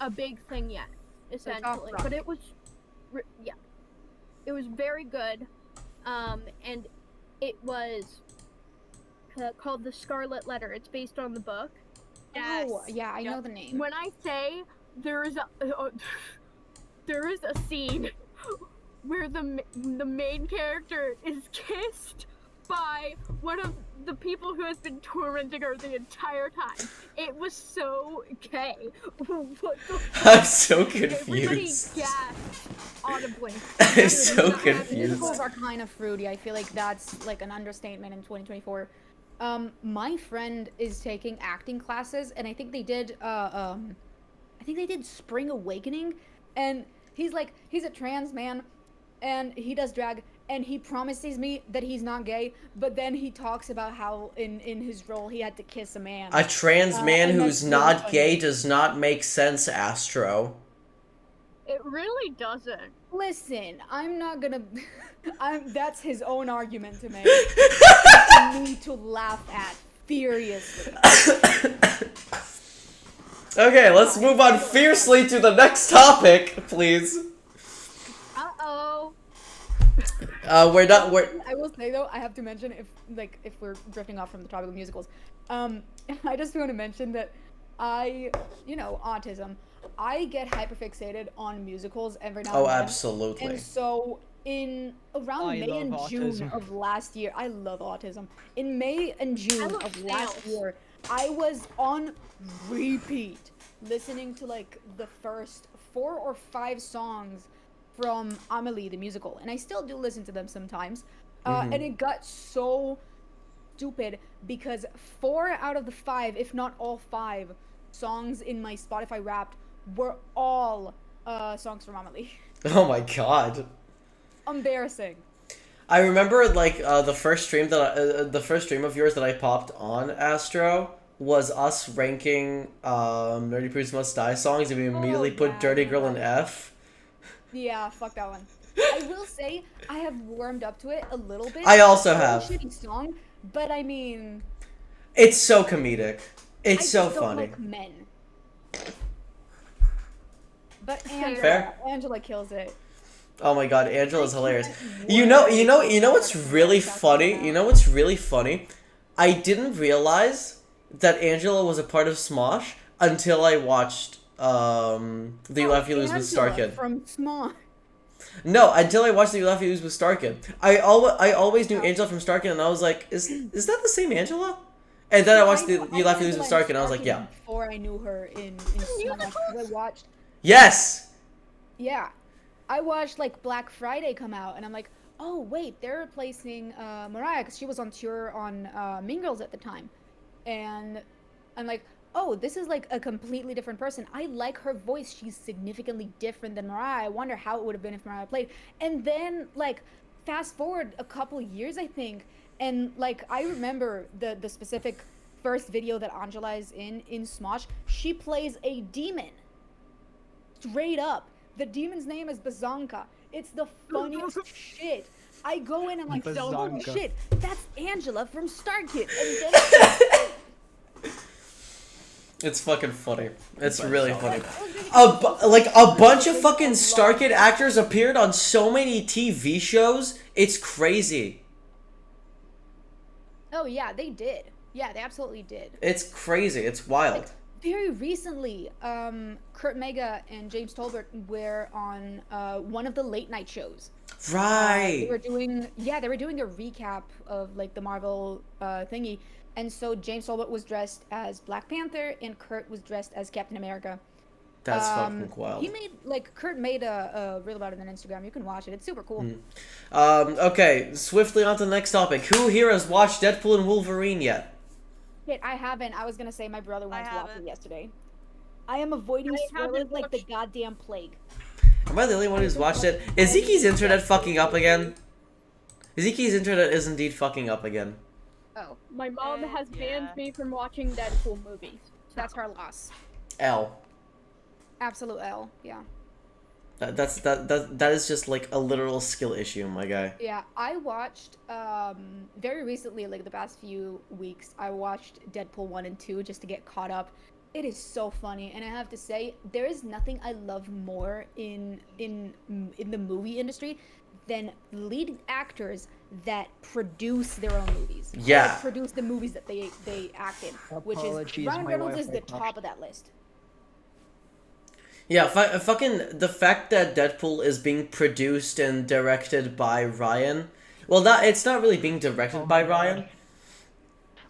a big thing yet, essentially. But it was, yeah, it was very good, and it was called The Scarlet Letter. It's based on the book. Yes. Oh, yeah, I know the name. When I say there is a scene where the main character is kissed by one of the people who has been tormenting her the entire time. It was so gay. What the I'm so Everybody confused. gasped audibly. I'm so confused. Musicals are kind of fruity. I feel like that's like an understatement in 2024. My friend is taking acting classes, and I think they did Spring Awakening, and he's a trans man, and he does drag, and he promises me that he's not gay, but then he talks about how in his role he had to kiss a man. A trans man and who's that's not really gay funny. does not make sense, Astro. It really doesn't. Listen, I'm not gonna. That's his own argument to make. For me to laugh at furiously. Okay, let's move on fiercely to the next topic, please. Uh-oh. We're not. We're. I will say though, I have to mention if we're drifting off from the topic of musicals, I just want to mention that autism. I get hyperfixated on musicals every now and Oh, then. absolutely. And so around I May and love June autism. of last year, I love autism. In May and June love of last snails. year, I was on repeat listening to like the first 4 or 5 songs from Amelie the musical, and I still do listen to them sometimes. And it got so stupid because 4 out of the 5, if not all 5, songs in my Spotify Wrapped were all songs from Amelie. Oh my god. Embarrassing. I remember like the first stream of yours that I popped on Astro was us ranking Nerdy Prudes Must Die songs, and we immediately put yeah, Dirty I Girl in remember. F. Yeah, fuck that one. I will say I have warmed up to it a little bit. I also It's a have. shitty song, but I mean, It's so comedic. It's I so just don't funny. like men. But Fair. Angela kills it. Oh my god, Angela's hilarious. can't You know wait what's to really talk about funny? that. You know what's really funny? I didn't realize that Angela was a part of Smosh until I watched The You Laugh You Lose with Star Angela Kid. from Smosh. No, until I watched The You Laugh You Lose with Star Kid. I always knew Angela from Star Kid, and I was like, is that the same Angela? And then I watched The You Laugh You Lose with Star Kid, and I was like, yeah. Before I knew her in Smosh, I watched. Yes! Yeah, I watched like Black Friday come out, and I'm like, oh wait, they're replacing Mariah because she was on tour on Mean Girls at the time, and I'm like, oh, this is like a completely different person. I like her voice; she's significantly different than Mariah. I wonder how it would have been if Mariah played. And then like, fast forward a couple years, I think, and like I remember the specific first video that Angela is in Smosh. She plays a demon. Straight up. The demon's name is Bazanka. It's the funniest shit. I go in and like, holy Bazanka. shit, that's Angela from Star Kid. And then It's fucking funny. It's really funny. A bunch of fucking Star Kid actors appeared on so many TV shows. It's crazy. oh yeah, they did. Yeah, they absolutely did. It's crazy. It's wild. Very recently, Kurt Mega and James Tolbert were on one of the late night shows. Right. They were doing a recap of like the Marvel thingy, and so James Holbert was dressed as Black Panther and Kurt was dressed as Captain America. That's fucking wild. Kurt made a reel about it on Instagram. You can watch it. It's super cool. Okay, swiftly on to the next topic. Who here has watched Deadpool and Wolverine yet? Wait, I haven't. I was gonna say my brother went to watch it haven't. yesterday. I am avoiding spoilers like the goddamn plague. Am I the only one who's watched it? Is Zeke's internet fucking up again? Zeke's internet is indeed fucking up again. Oh, My mom has banned yeah. me from watching Deadpool movies. that's her loss. L. Absolute L. Yeah. That is just like a literal skill issue, my guy. Yeah, I watched very recently, like the past few weeks, I watched Deadpool 1 and 2 just to get caught up. It is so funny, and I have to say, there is nothing I love more in the movie industry than lead actors that produce their own movies. Yeah. Like, produce the movies that they act in, which is Apologies, Ryan my Reynolds is Wi-Fi the top of that list. Yeah, fucking the fact that Deadpool is being produced and directed by Ryan. Well, it's not really being directed by Ryan.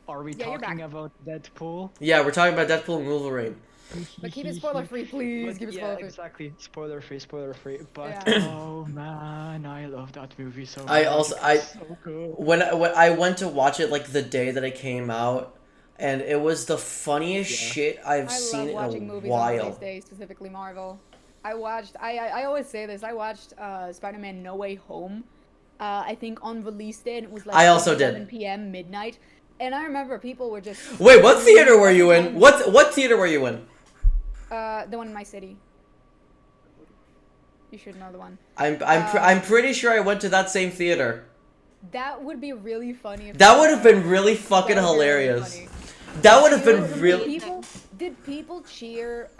Are we Yeah, you're talking back. about Deadpool? Yeah, we're talking about Deadpool and Wolverine. But keep it spoiler free, please. Keep it spoiler free. Exactly. Spoiler free. But Yeah. oh man, I love that movie so much. It's so good. when I went to watch it like the day that it came out, and it was the funniest shit I've I seen love watching in a movies on while. release day, specifically Marvel. I always say this. I watched Spider-Man No Way Home. I think on release day, and it was like I also did. 7 p.m. midnight. And I remember people were just Wait, what theater were you in? What theater were you in? the one in my city. You should know the one. I'm pretty sure I went to that same theater. That would be really funny. If That would have been really fucking that would be really hilarious. funny. That would have been Did really. people cheer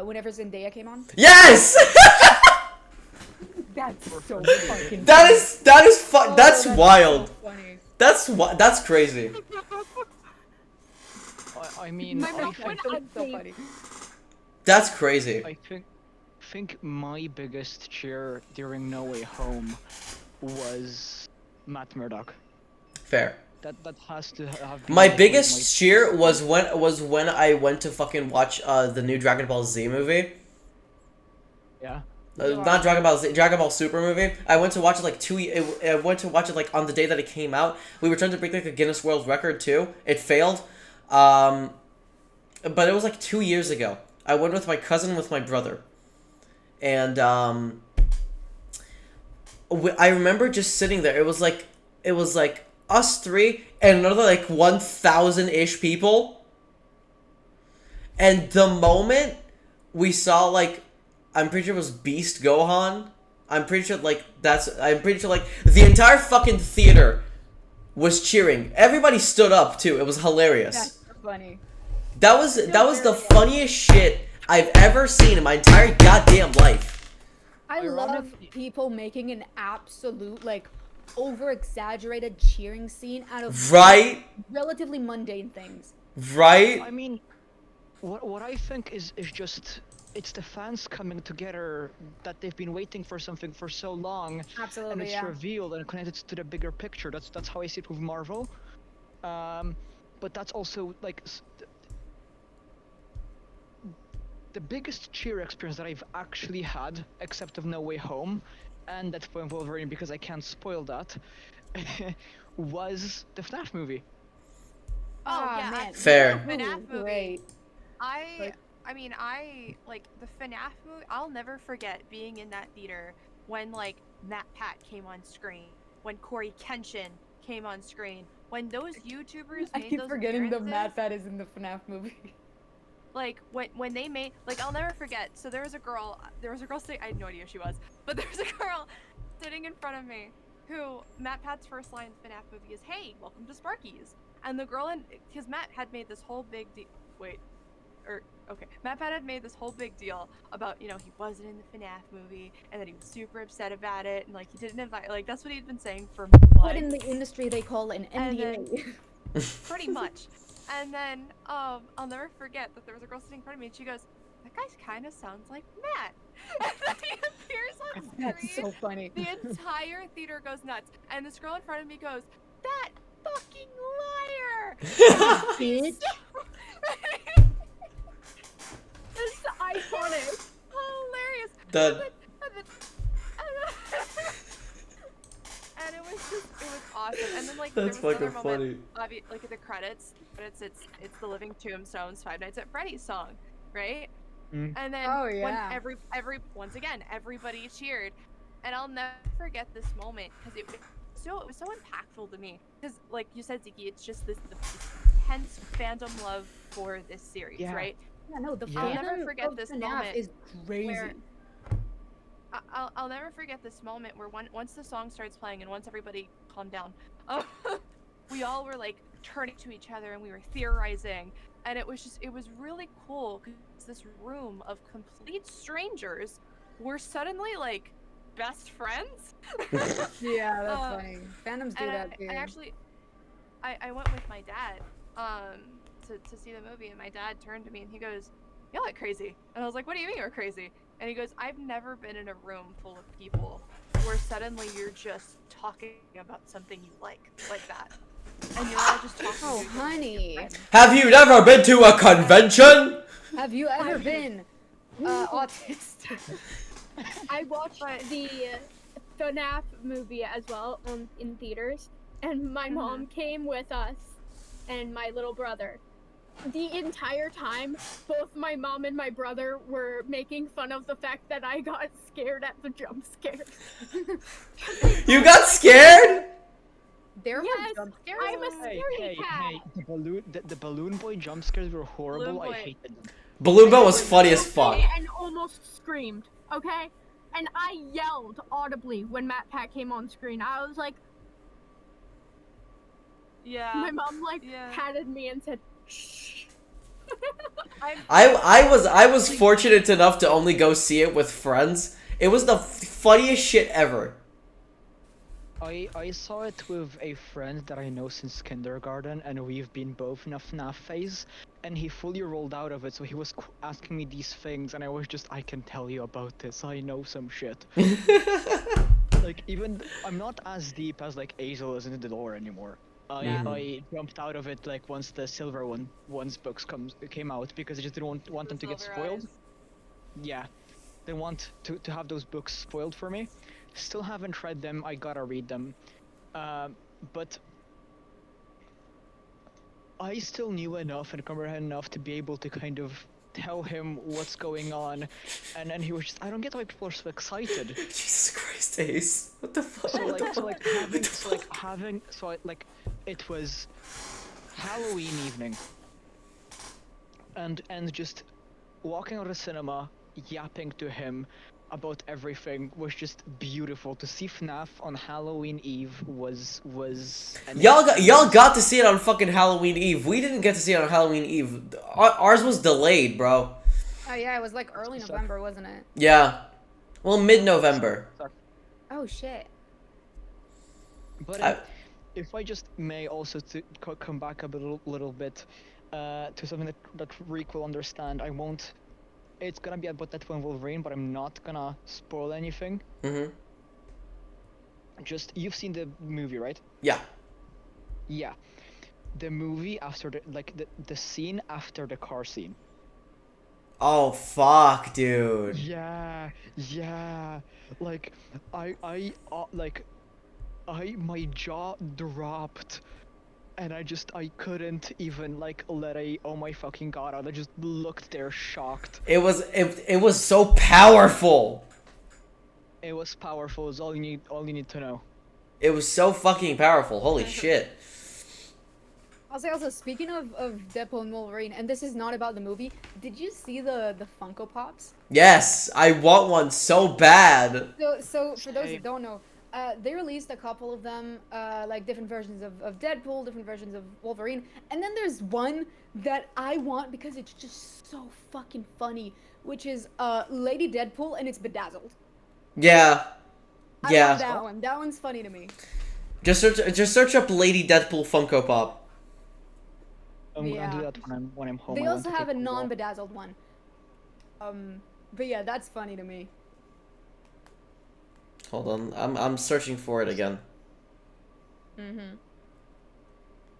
whenever Zendaya came on? Yes. That's so fucking. That's that's wild. So funny. That's crazy. I mean, My I mom think, went So funny. That's crazy. I think my biggest cheer during No Way Home was Matt Murdock. Fair. That has to have been My like biggest cheer was when I went to fucking watch the new Dragon Ball Z movie. Yeah. Not Dragon Ball Z, Dragon Ball Super movie. I went to watch it like I went to watch it like on the day that it came out. We were trying to break like a Guinness World Record too. It failed, but it was like 2 years ago. I went with my cousin and with my brother, and I remember just sitting there. It was like us three and another like 1,000-ish people, and the moment we saw like. I'm pretty sure it was Beast Gohan. I'm pretty sure like the entire fucking theater was cheering. Everybody stood up too. It was hilarious. That's so funny. That was the funniest shit I've ever seen in my entire goddamn life. I love Ironically- people making an absolute like over-exaggerated cheering scene out of Right? relatively mundane things. Right? I mean, what I think is just it's the fans coming together that they've been waiting for something for so long, and Absolutely, it's yeah. revealed and connected to the bigger picture. That's how I see it with Marvel. But that's also like the biggest cheer experience that I've actually had, except of No Way Home, and that's for Wolverine because I can't spoil that, was the FNAF movie. Oh, yeah, man. Fair. that FNAF movie. Great. I mean, like the FNAF movie. I'll never forget being in that theater when like Matt Pat came on screen, when Corey Kenshin came on screen, when those YouTubers I made keep those forgetting the appearances. Matt Fat is in the FNAF movie. Like when they made, like, I'll never forget. So there was a girl sitting. I had no idea who she was, but there was a girl sitting in front of me who Matt Pat's first line in FNAF movie is, "Hey, welcome to Sparky's." And the girl because Matt had made this whole big deal. Matt Pat had made this whole big deal about, he wasn't in the FNAF movie and that he was super upset about it and like he didn't invite, like that's what he'd been saying for months. What in the industry they call an And NDA. Pretty much. And then I'll never forget that there was a girl sitting in front of me and she goes, that guy kind of sounds like Matt. And then he appears on screen. That's so funny. The entire theater goes nuts. And this girl in front of me goes, that fucking liar! Bitch. It's iconic. Hilarious. Done. And it was awesome. And then like That's there was fucking another moment, like at the credits, it's the Living Tombstones Five Nights at Freddy's song, right? Mm. And then Oh, when yeah. once again everybody cheered, and I'll never forget this moment because it was so impactful to me because like you said, Ziki, it's just this intense fandom love for this series, Yeah. right? Yeah, no, the Yeah. I'll never fandom forget of this FNAF moment is crazy. where I'll never forget this moment where once the song starts playing and once everybody calmed down, we all were like turning to each other and we were theorizing, and it was really cool because this room of complete strangers were suddenly like best friends. Yeah, that's funny. Fandoms do And that too. I actually, I went with my dad to see the movie, and my dad turned to me and he goes, "Y'all are crazy." And I was like, "What do you mean you're crazy?" And he goes, "I've never been in a room full of people where suddenly you're just talking about something you like that. And you're all just talking Oh, to each other. honey. Have you never been to a convention? Have you ever been autist? I watched the FNAF movie as well in theaters, and my mom came with us and my little brother. The entire time, both my mom and my brother were making fun of the fact that I got scared at the jump scares. You got scared? There Yes, were jump scares. I'm a scaredy cat. The balloon boy jump scares were horrible. Balloon I Boy. hated them. Balloon Bell was funny as fuck. And almost screamed, okay? And I yelled audibly when Matt Pat came on screen. I was like, Yeah. my mom yeah. patted me and said, shh. I was fortunate enough to only go see it with friends. It was the funniest shit ever. I saw it with a friend that I know since kindergarten, and we've been both in a FNAF phase, and he fully rolled out of it, so he was asking me these things, and I was just, I can tell you about this, I know some shit. Like, even, I'm not as deep as, like, Azel is into the lore anymore. I jumped out of it, like, once the Silver One's books came out, because I just didn't want them to get spoiled. Yeah. They want to have those books spoiled for me. Still haven't read them, I gotta read them. But I still knew enough and comprehend enough to be able to kind of tell him what's going on, and then he was just, I don't get why people are so excited. Jesus Christ, Ace. What the fuck? It was Halloween evening, and just walking out of the cinema, yapping to him about everything was just beautiful. To see FNAF on Halloween Eve was Y'all got to see it on fucking Halloween Eve. We didn't get to see it on Halloween Eve. Ours was delayed, bro. Oh yeah, it was like early November, wasn't it? Yeah. Well, mid-November. Oh shit. But if I just may also to come back a little bit to something that Reek will understand, I won't. It's gonna be about Deadpool and Wolverine, but I'm not gonna spoil anything. Mm-hmm. Just, you've seen the movie, right? Yeah. Yeah. The movie after the scene after the car scene. Oh, fuck, dude. Yeah. Like, my jaw dropped. And I couldn't even, like, oh my fucking god, I just looked there shocked. It was so powerful. It was powerful, is all you need to know. It was so fucking powerful. Holy shit. I'll say also, speaking of Deadpool and Wolverine, and this is not about the movie, did you see the Funko Pops? Yes, I want one so bad. So for those that don't know, they released a couple of them, like different versions of Deadpool, different versions of Wolverine, and then there's one that I want because it's just so fucking funny, which is Lady Deadpool, and it's bedazzled. Yeah. I love that one. That one's funny to me. Just search up Lady Deadpool Funko Pop. I'm gonna do that when I'm home. They also have a non-bedazzled one. But yeah, that's funny to me. Hold on, I'm searching for it again.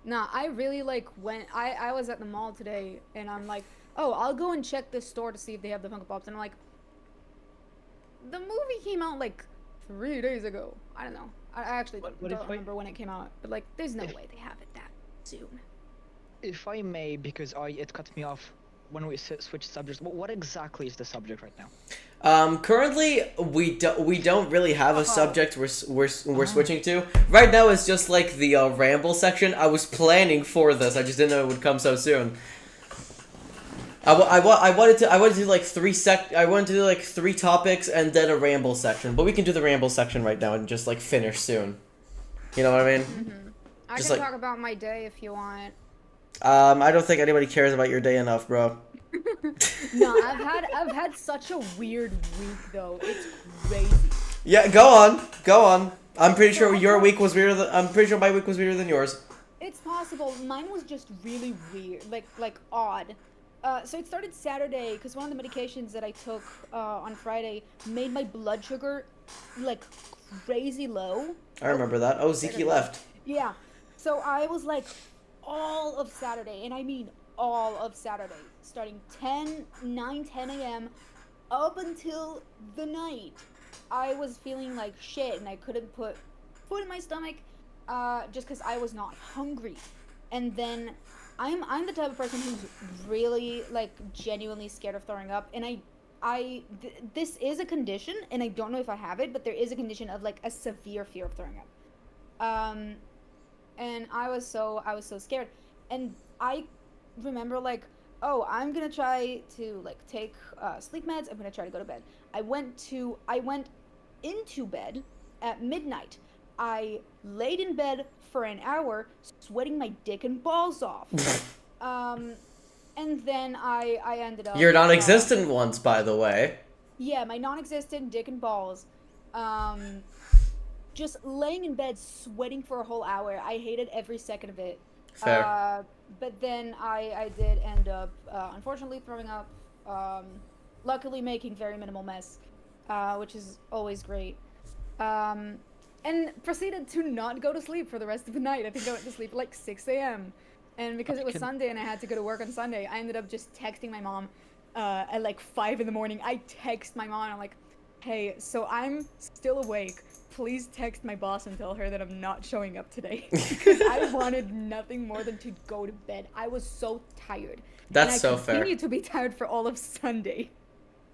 Nah, I really like when I was at the mall today and I'm like, oh, I'll go and check this store to see if they have the Funko Pops, and I'm like, the movie came out like 3 days ago. I don't know. I actually What don't if I- remember when it came out, but like, there's no If- way they have it that soon. If I may, because it cut me off when we switched subjects. What exactly is the subject right now? Currently we don't really have a subject we're Oh. switching to. Right now it's just like the ramble section. I was planning for this. I just didn't know it would come so soon. I wanted to do like I wanted to do like 3 topics and then a ramble section. But we can do the ramble section right now and just like finish soon. You know what I mean? I Just can like- talk about my day if you want. I don't think anybody cares about your day enough, bro. No, I've had such a weird week though. It's crazy. Yeah, go on. I'm pretty So sure I your thought- week was weirder. I'm pretty sure my week was weirder than yours. It's possible. Mine was just really weird, like odd. So it started Saturday because one of the medications that I took on Friday made my blood sugar like crazy low. I remember that. Oh, Zeke left. Yeah. So I was like all of Saturday, and I mean all of Saturday, starting 10 a.m. up until the night. I was feeling like shit, and I couldn't put food in my stomach just because I was not hungry. And then I'm the type of person who's really like genuinely scared of throwing up, and this is a condition, and I don't know if I have it, but there is a condition of like a severe fear of throwing up. And I was so scared, and I remember like, oh, I'm gonna try to like take sleep meds. I'm gonna try to go to bed. I went into bed at midnight. I laid in bed for an hour, sweating my dick and balls off. And then I ended up Your non-existent ones, by the way. yeah, my non-existent dick and balls. Just laying in bed sweating for a whole hour. I hated every second of it. Fair. But then I did end up unfortunately throwing up. Luckily making very minimal mess, which is always great. And proceeded to not go to sleep for the rest of the night. I think I went to sleep at like 6 a.m. And because it was Sunday and I had to go to work on Sunday, I ended up just texting my mom at like 5 in the morning. I text my mom and I'm like, hey, so I'm still awake. Please text my boss and tell her that I'm not showing up today. Because I wanted nothing more than to go to bed. I was so tired. That's so and I fair. continued to be tired for all of Sunday.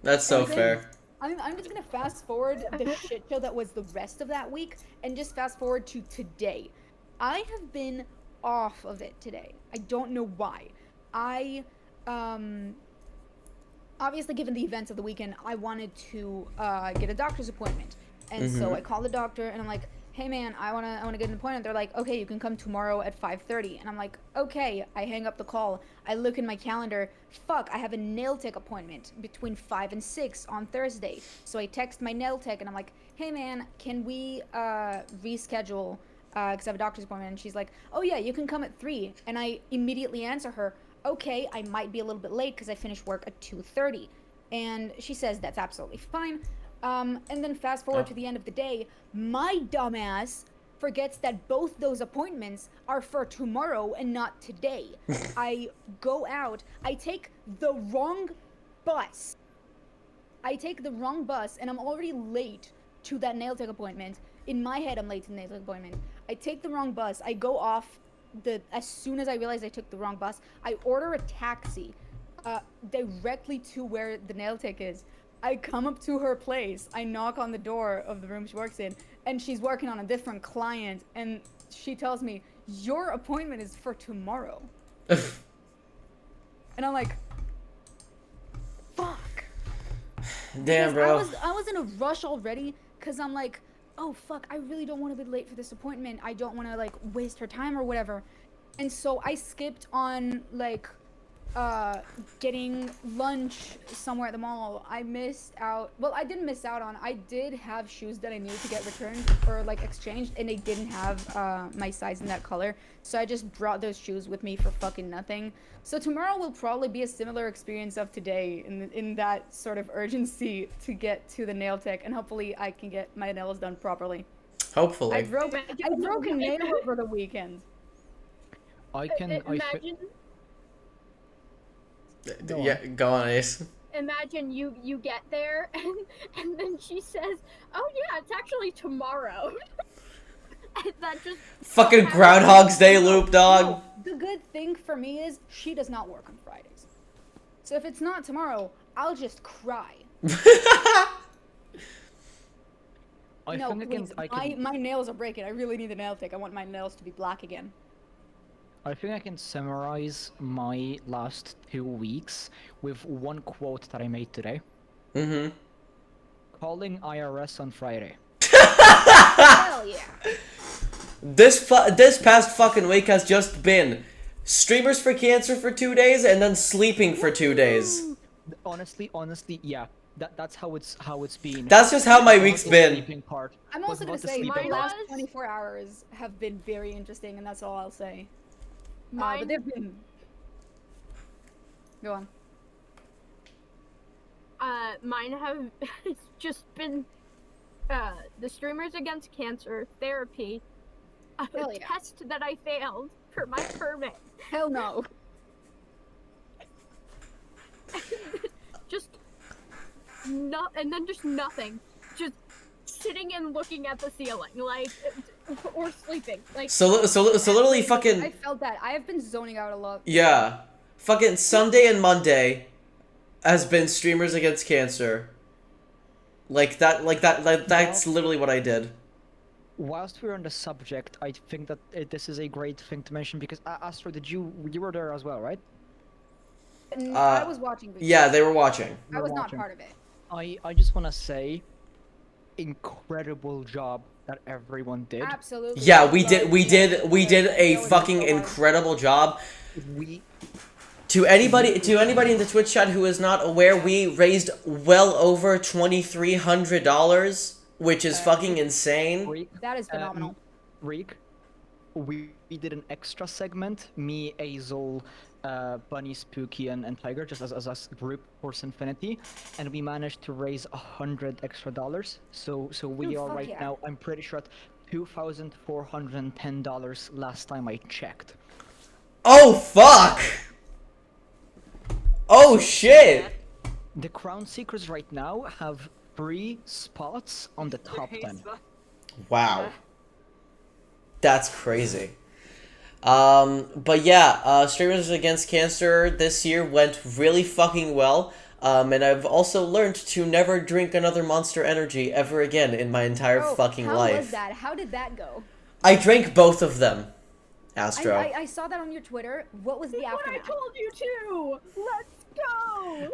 That's so And then- fair. I'm just gonna fast forward the shit show that was the rest of that week and just fast forward to today. I have been off of it today. I don't know why. I obviously given the events of the weekend, I wanted to get a doctor's appointment. And so I called the doctor and I'm like, hey man, I wanna get an appointment. They're like, okay, you can come tomorrow at 5:30. And I'm like, okay. I hang up the call. I look in my calendar. Fuck, I have a nail tech appointment between 5 and 6 on Thursday. So I text my nail tech and I'm like, hey man, can we reschedule? Because I have a doctor's appointment. And she's like, oh yeah, you can come at 3. And I immediately answer her, okay, I might be a little bit late because I finish work at 2:30. And she says that's absolutely fine. And then fast forward to the end of the day, my dumbass forgets that both those appointments are for tomorrow and not today. I go out, I take the wrong bus. And I'm already late to that nail tech appointment. In my head, I'm late to the nail tech appointment. I take the wrong bus. I go off as soon as I realize I took the wrong bus, I order a taxi directly to where the nail tech is. I come up to her place. I knock on the door of the room she works in, and she's working on a different client. And she tells me, "Your appointment is for tomorrow." And I'm like, "Fuck." Damn, Because bro. I was in a rush already, cause I'm like, "Oh fuck, I really don't want to be late for this appointment. I don't want to like waste her time or whatever." And so I skipped on like getting lunch somewhere at the mall. I missed out. Well, I didn't miss out on. I did have shoes that I needed to get returned or like exchanged, and they didn't have my size in that color. So I just brought those shoes with me for fucking nothing. So tomorrow will probably be a similar experience of today in that sort of urgency to get to the nail tech, and hopefully I can get my nails done properly. Hopefully. I broke a nail over the weekend. I can. Imagine. Yeah, go on, Ace. Imagine you get there and then she says, "Oh yeah, it's actually tomorrow." And that just Fucking Groundhog's Day loop, dog. No, the good thing for me is she does not work on Fridays. So if it's not tomorrow, I'll just cry. No, please, my nails are breaking. I really need a nail tech. I want my nails to be black again. I think I can summarize my last 2 weeks with one quote that I made today. Mm-hmm. Calling IRS on Friday. Hell yeah. This past fucking week has just been streamers for cancer for 2 days and then sleeping for 2 days. Honestly, yeah. That's how it's been. That's just how my week's been. I'm also gonna say my last 24 hours have been very interesting, and that's all I'll say. But they've been. Go on. Mine have just been the Streamers Against Cancer therapy, a test that I failed for my permit. Hell no. Just and then just nothing, just sitting and looking at the ceiling, like, or sleeping, like. So literally fucking. I felt that. I have been zoning out a lot. Yeah, fucking Sunday and Monday has been Streamers Against Cancer. That's literally what I did. Whilst we're on the subject, I think that this is a great thing to mention because Astro, you were there as well, right? I was watching. Yeah, they were watching. I was not part of it. I just want to say, incredible job that everyone did. Absolutely. Yeah, we did a fucking incredible job. To anybody in the Twitch chat who is not aware, we raised well over $2,300, which is fucking insane. Reek, that is phenomenal. Reek, we did an extra segment, me, Azel, Bunny, Spooky, and Tiger, just as a group for Infinity, and we managed to raise $100 extra. So we are right now, I'm pretty sure, at $2,410 last time I checked. Oh fuck! Oh shit! The Crown Seekers right now have 3 spots on the top 10. Wow. That's crazy. But yeah, Streamers Against Cancer this year went really fucking well. And I've also learned to never drink another Monster Energy ever again in my entire fucking life. How was that? How did that go? I drank both of them, Astro. I saw that on your Twitter. What was the aftermath? What I told you to! Let's go!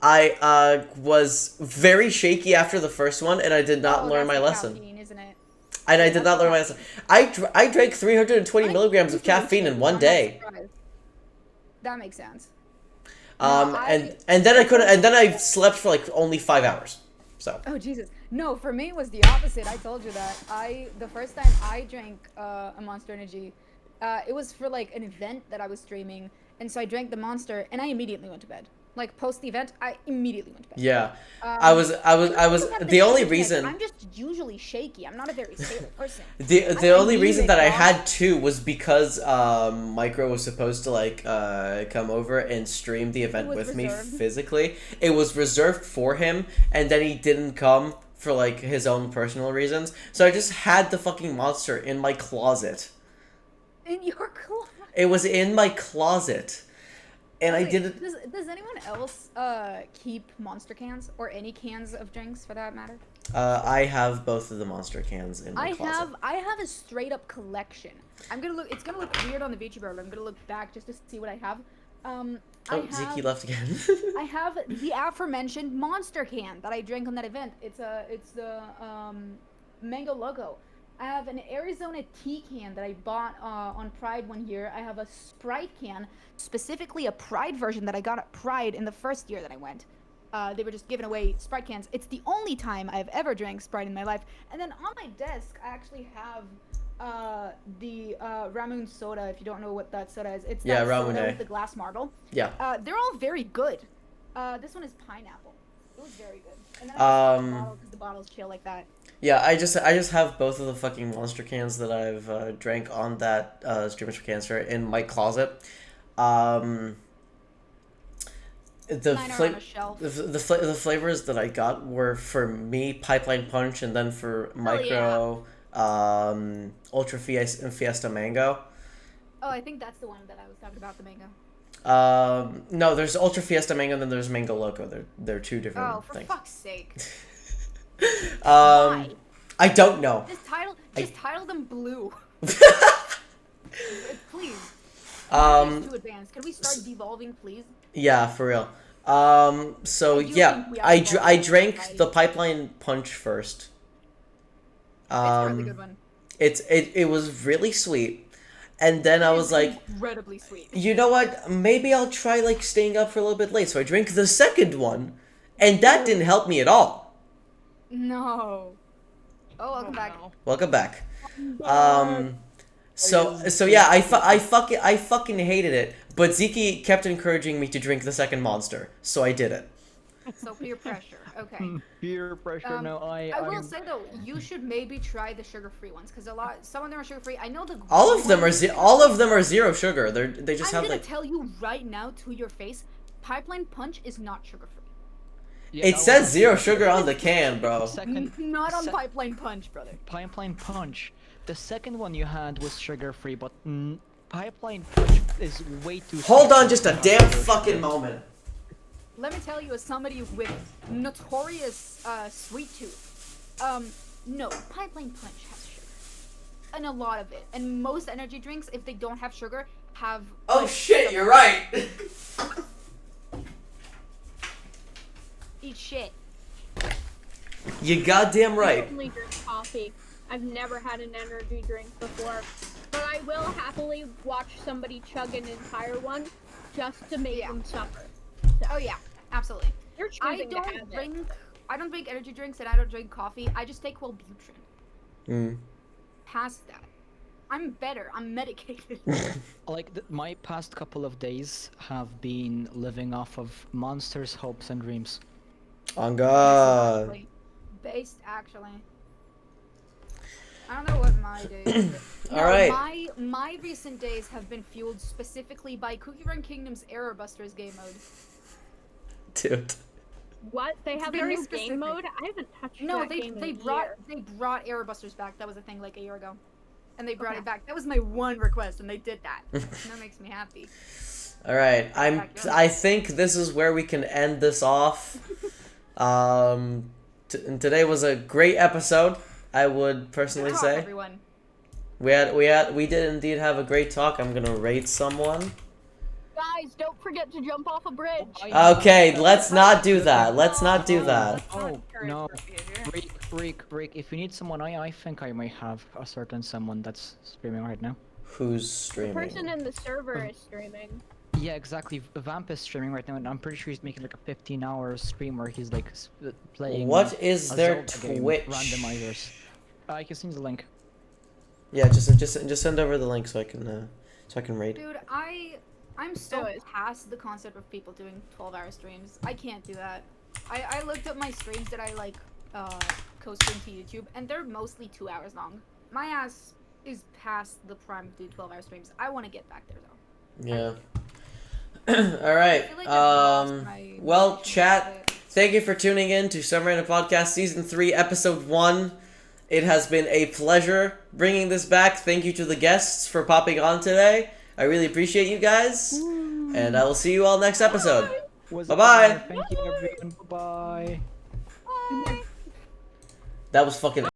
I was very shaky after the first one, and I did not learn my lesson. Caffeine, isn't it? And I did not learn my lesson. I drank 320 milligrams of caffeine in one day. That makes sense. And then I slept for like only 5 hours. So. Oh Jesus! No, for me it was the opposite. I told you that. The first time I drank a Monster Energy, it was for like an event that I was streaming, and so I drank the Monster, and I immediately went to bed. Like post the event, I immediately went to bed. Yeah, I was the only reason. I'm just usually shaky. I'm not a very stable person. The only reason that I had 2 was because Micro was supposed to like come over and stream the event with me physically. It was reserved for him, and then he didn't come for like his own personal reasons. So I just had the fucking Monster in my closet. In your closet? It was in my closet. And wait, I didn't. Does anyone else keep Monster cans or any cans of drinks for that matter? I have both of the Monster cans in my closet. I have a straight up collection. I'm gonna look. It's gonna look weird on the VTuber, but I'm gonna look back just to see what I have. Zeke left again. I have the aforementioned Monster can that I drank on that event. It's the Mango Loco. I have an Arizona tea can that I bought on Pride one year. I have a Sprite can, specifically a Pride version that I got at Pride in the first year that I went. They were just giving away Sprite cans. It's the only time I've ever drank Sprite in my life. And then on my desk, I actually have the Ramoon soda. If you don't know what that soda is, it's that Ramoon. soda with the glass marble. Yeah. They're all very good. This one is pineapple. It was very good. And then I just got the bottle because the bottles chill like that. Yeah, I just have both of the fucking Monster cans that I've drank on that Streamers for Cancer in my closet. The Mine are on a shelf. the flavors that I got were for me Pipeline Punch, and then for Micro Ultra Fiesta Mango. Oh, I think that's the one that I was talking about, the mango. No, there's Ultra Fiesta Mango, and then there's Mango Loco. They're two different for things. fuck's sake. Why? I don't know. Just title them blue. Please. It's too advanced. Can we start devolving, please? Yeah, for real. So I do yeah, think we are I drank right. the Pipeline Punch first. It's a really good one. It was really sweet, and then I was like, incredibly sweet. you know what? Maybe I'll try like staying up for a little bit late. So I drank the second one, and that didn't help me at all. No. Oh, welcome back. No. Welcome back. So yeah, I fucking hated it. But Ziki kept encouraging me to drink the second Monster, so I did it. So peer pressure. Okay. Peer pressure. No, I will say though, you should maybe try the sugar-free ones because some of them are sugar-free. I know the All of them are zero sugar. They just I'm have gonna like. tell you right now to your face, Pipeline Punch is not sugar-free. Yeah, It says zero sugar on the can, bro. Not on Pipeline Punch, brother. Pipeline Punch. The second one you had was sugar-free, but Pipeline Punch is way too. Hold on sweet just a to have damn sugar. fucking moment. Let me tell you, as somebody with notorious sweet tooth, no, Pipeline Punch has sugar, and a lot of it. And most energy drinks, if they don't have sugar, have. Oh shit, you're right. Eat shit. You goddamn I right. only drink coffee. I've never had an energy drink before, but I will happily watch somebody chug an entire one just to make them suffer. Oh yeah, absolutely. You're I choosing to have it. I don't drink energy drinks and I don't drink coffee. I just take Wellbutrin. Past that, I'm better. I'm medicated. Like my past couple of days have been living off of Monsters, Hopes, and Dreams. On God. Based actually. I don't know what my days. All right. My recent days have been fueled specifically by Cookie Run Kingdom's Error Busters game mode. Dude. What? They have a very new specific. game mode? I haven't touched No, that they game in they a brought year. they brought Error Busters back. That was a thing like a year ago, and they brought Okay. it back. That was my one request, and they did that. And that makes me happy. All right. I think this is where we can end this off. Today was a great episode. I would personally Good talk, say everyone. we did indeed have a great talk. I'm gonna rate someone. Guys, don't forget to jump off a bridge. Okay, let's not do that. Let's not do that. Oh no, Reek, if you need someone, I think I might have a certain someone that's streaming right now. Who's The streaming? person in the server is streaming. Yeah, exactly. Vamp is streaming right now, and I'm pretty sure he's making like a 15-hour stream where he's like playing. What is a their Zelda game, Twitch? randomizers. I can send you the link. Yeah, just send over the link so I can rate. Dude, I'm so Do it. past the concept of people doing 12-hour streams. I can't do that. I looked up my streams that I like co-stream to YouTube, and they're mostly 2 hours long. My ass is past the prime to do 12-hour streams. I want to get back there though. Yeah. All right. I feel like I've lost my Well, motivation chat. a bit. Thank you for tuning in to Summer Random Podcast Season 3, Episode 1. It has been a pleasure bringing this back. Thank you to the guests for popping on today. I really appreciate you guys. And I will see you all next episode. Bye-bye. Thank you, everyone. Bye. That was fucking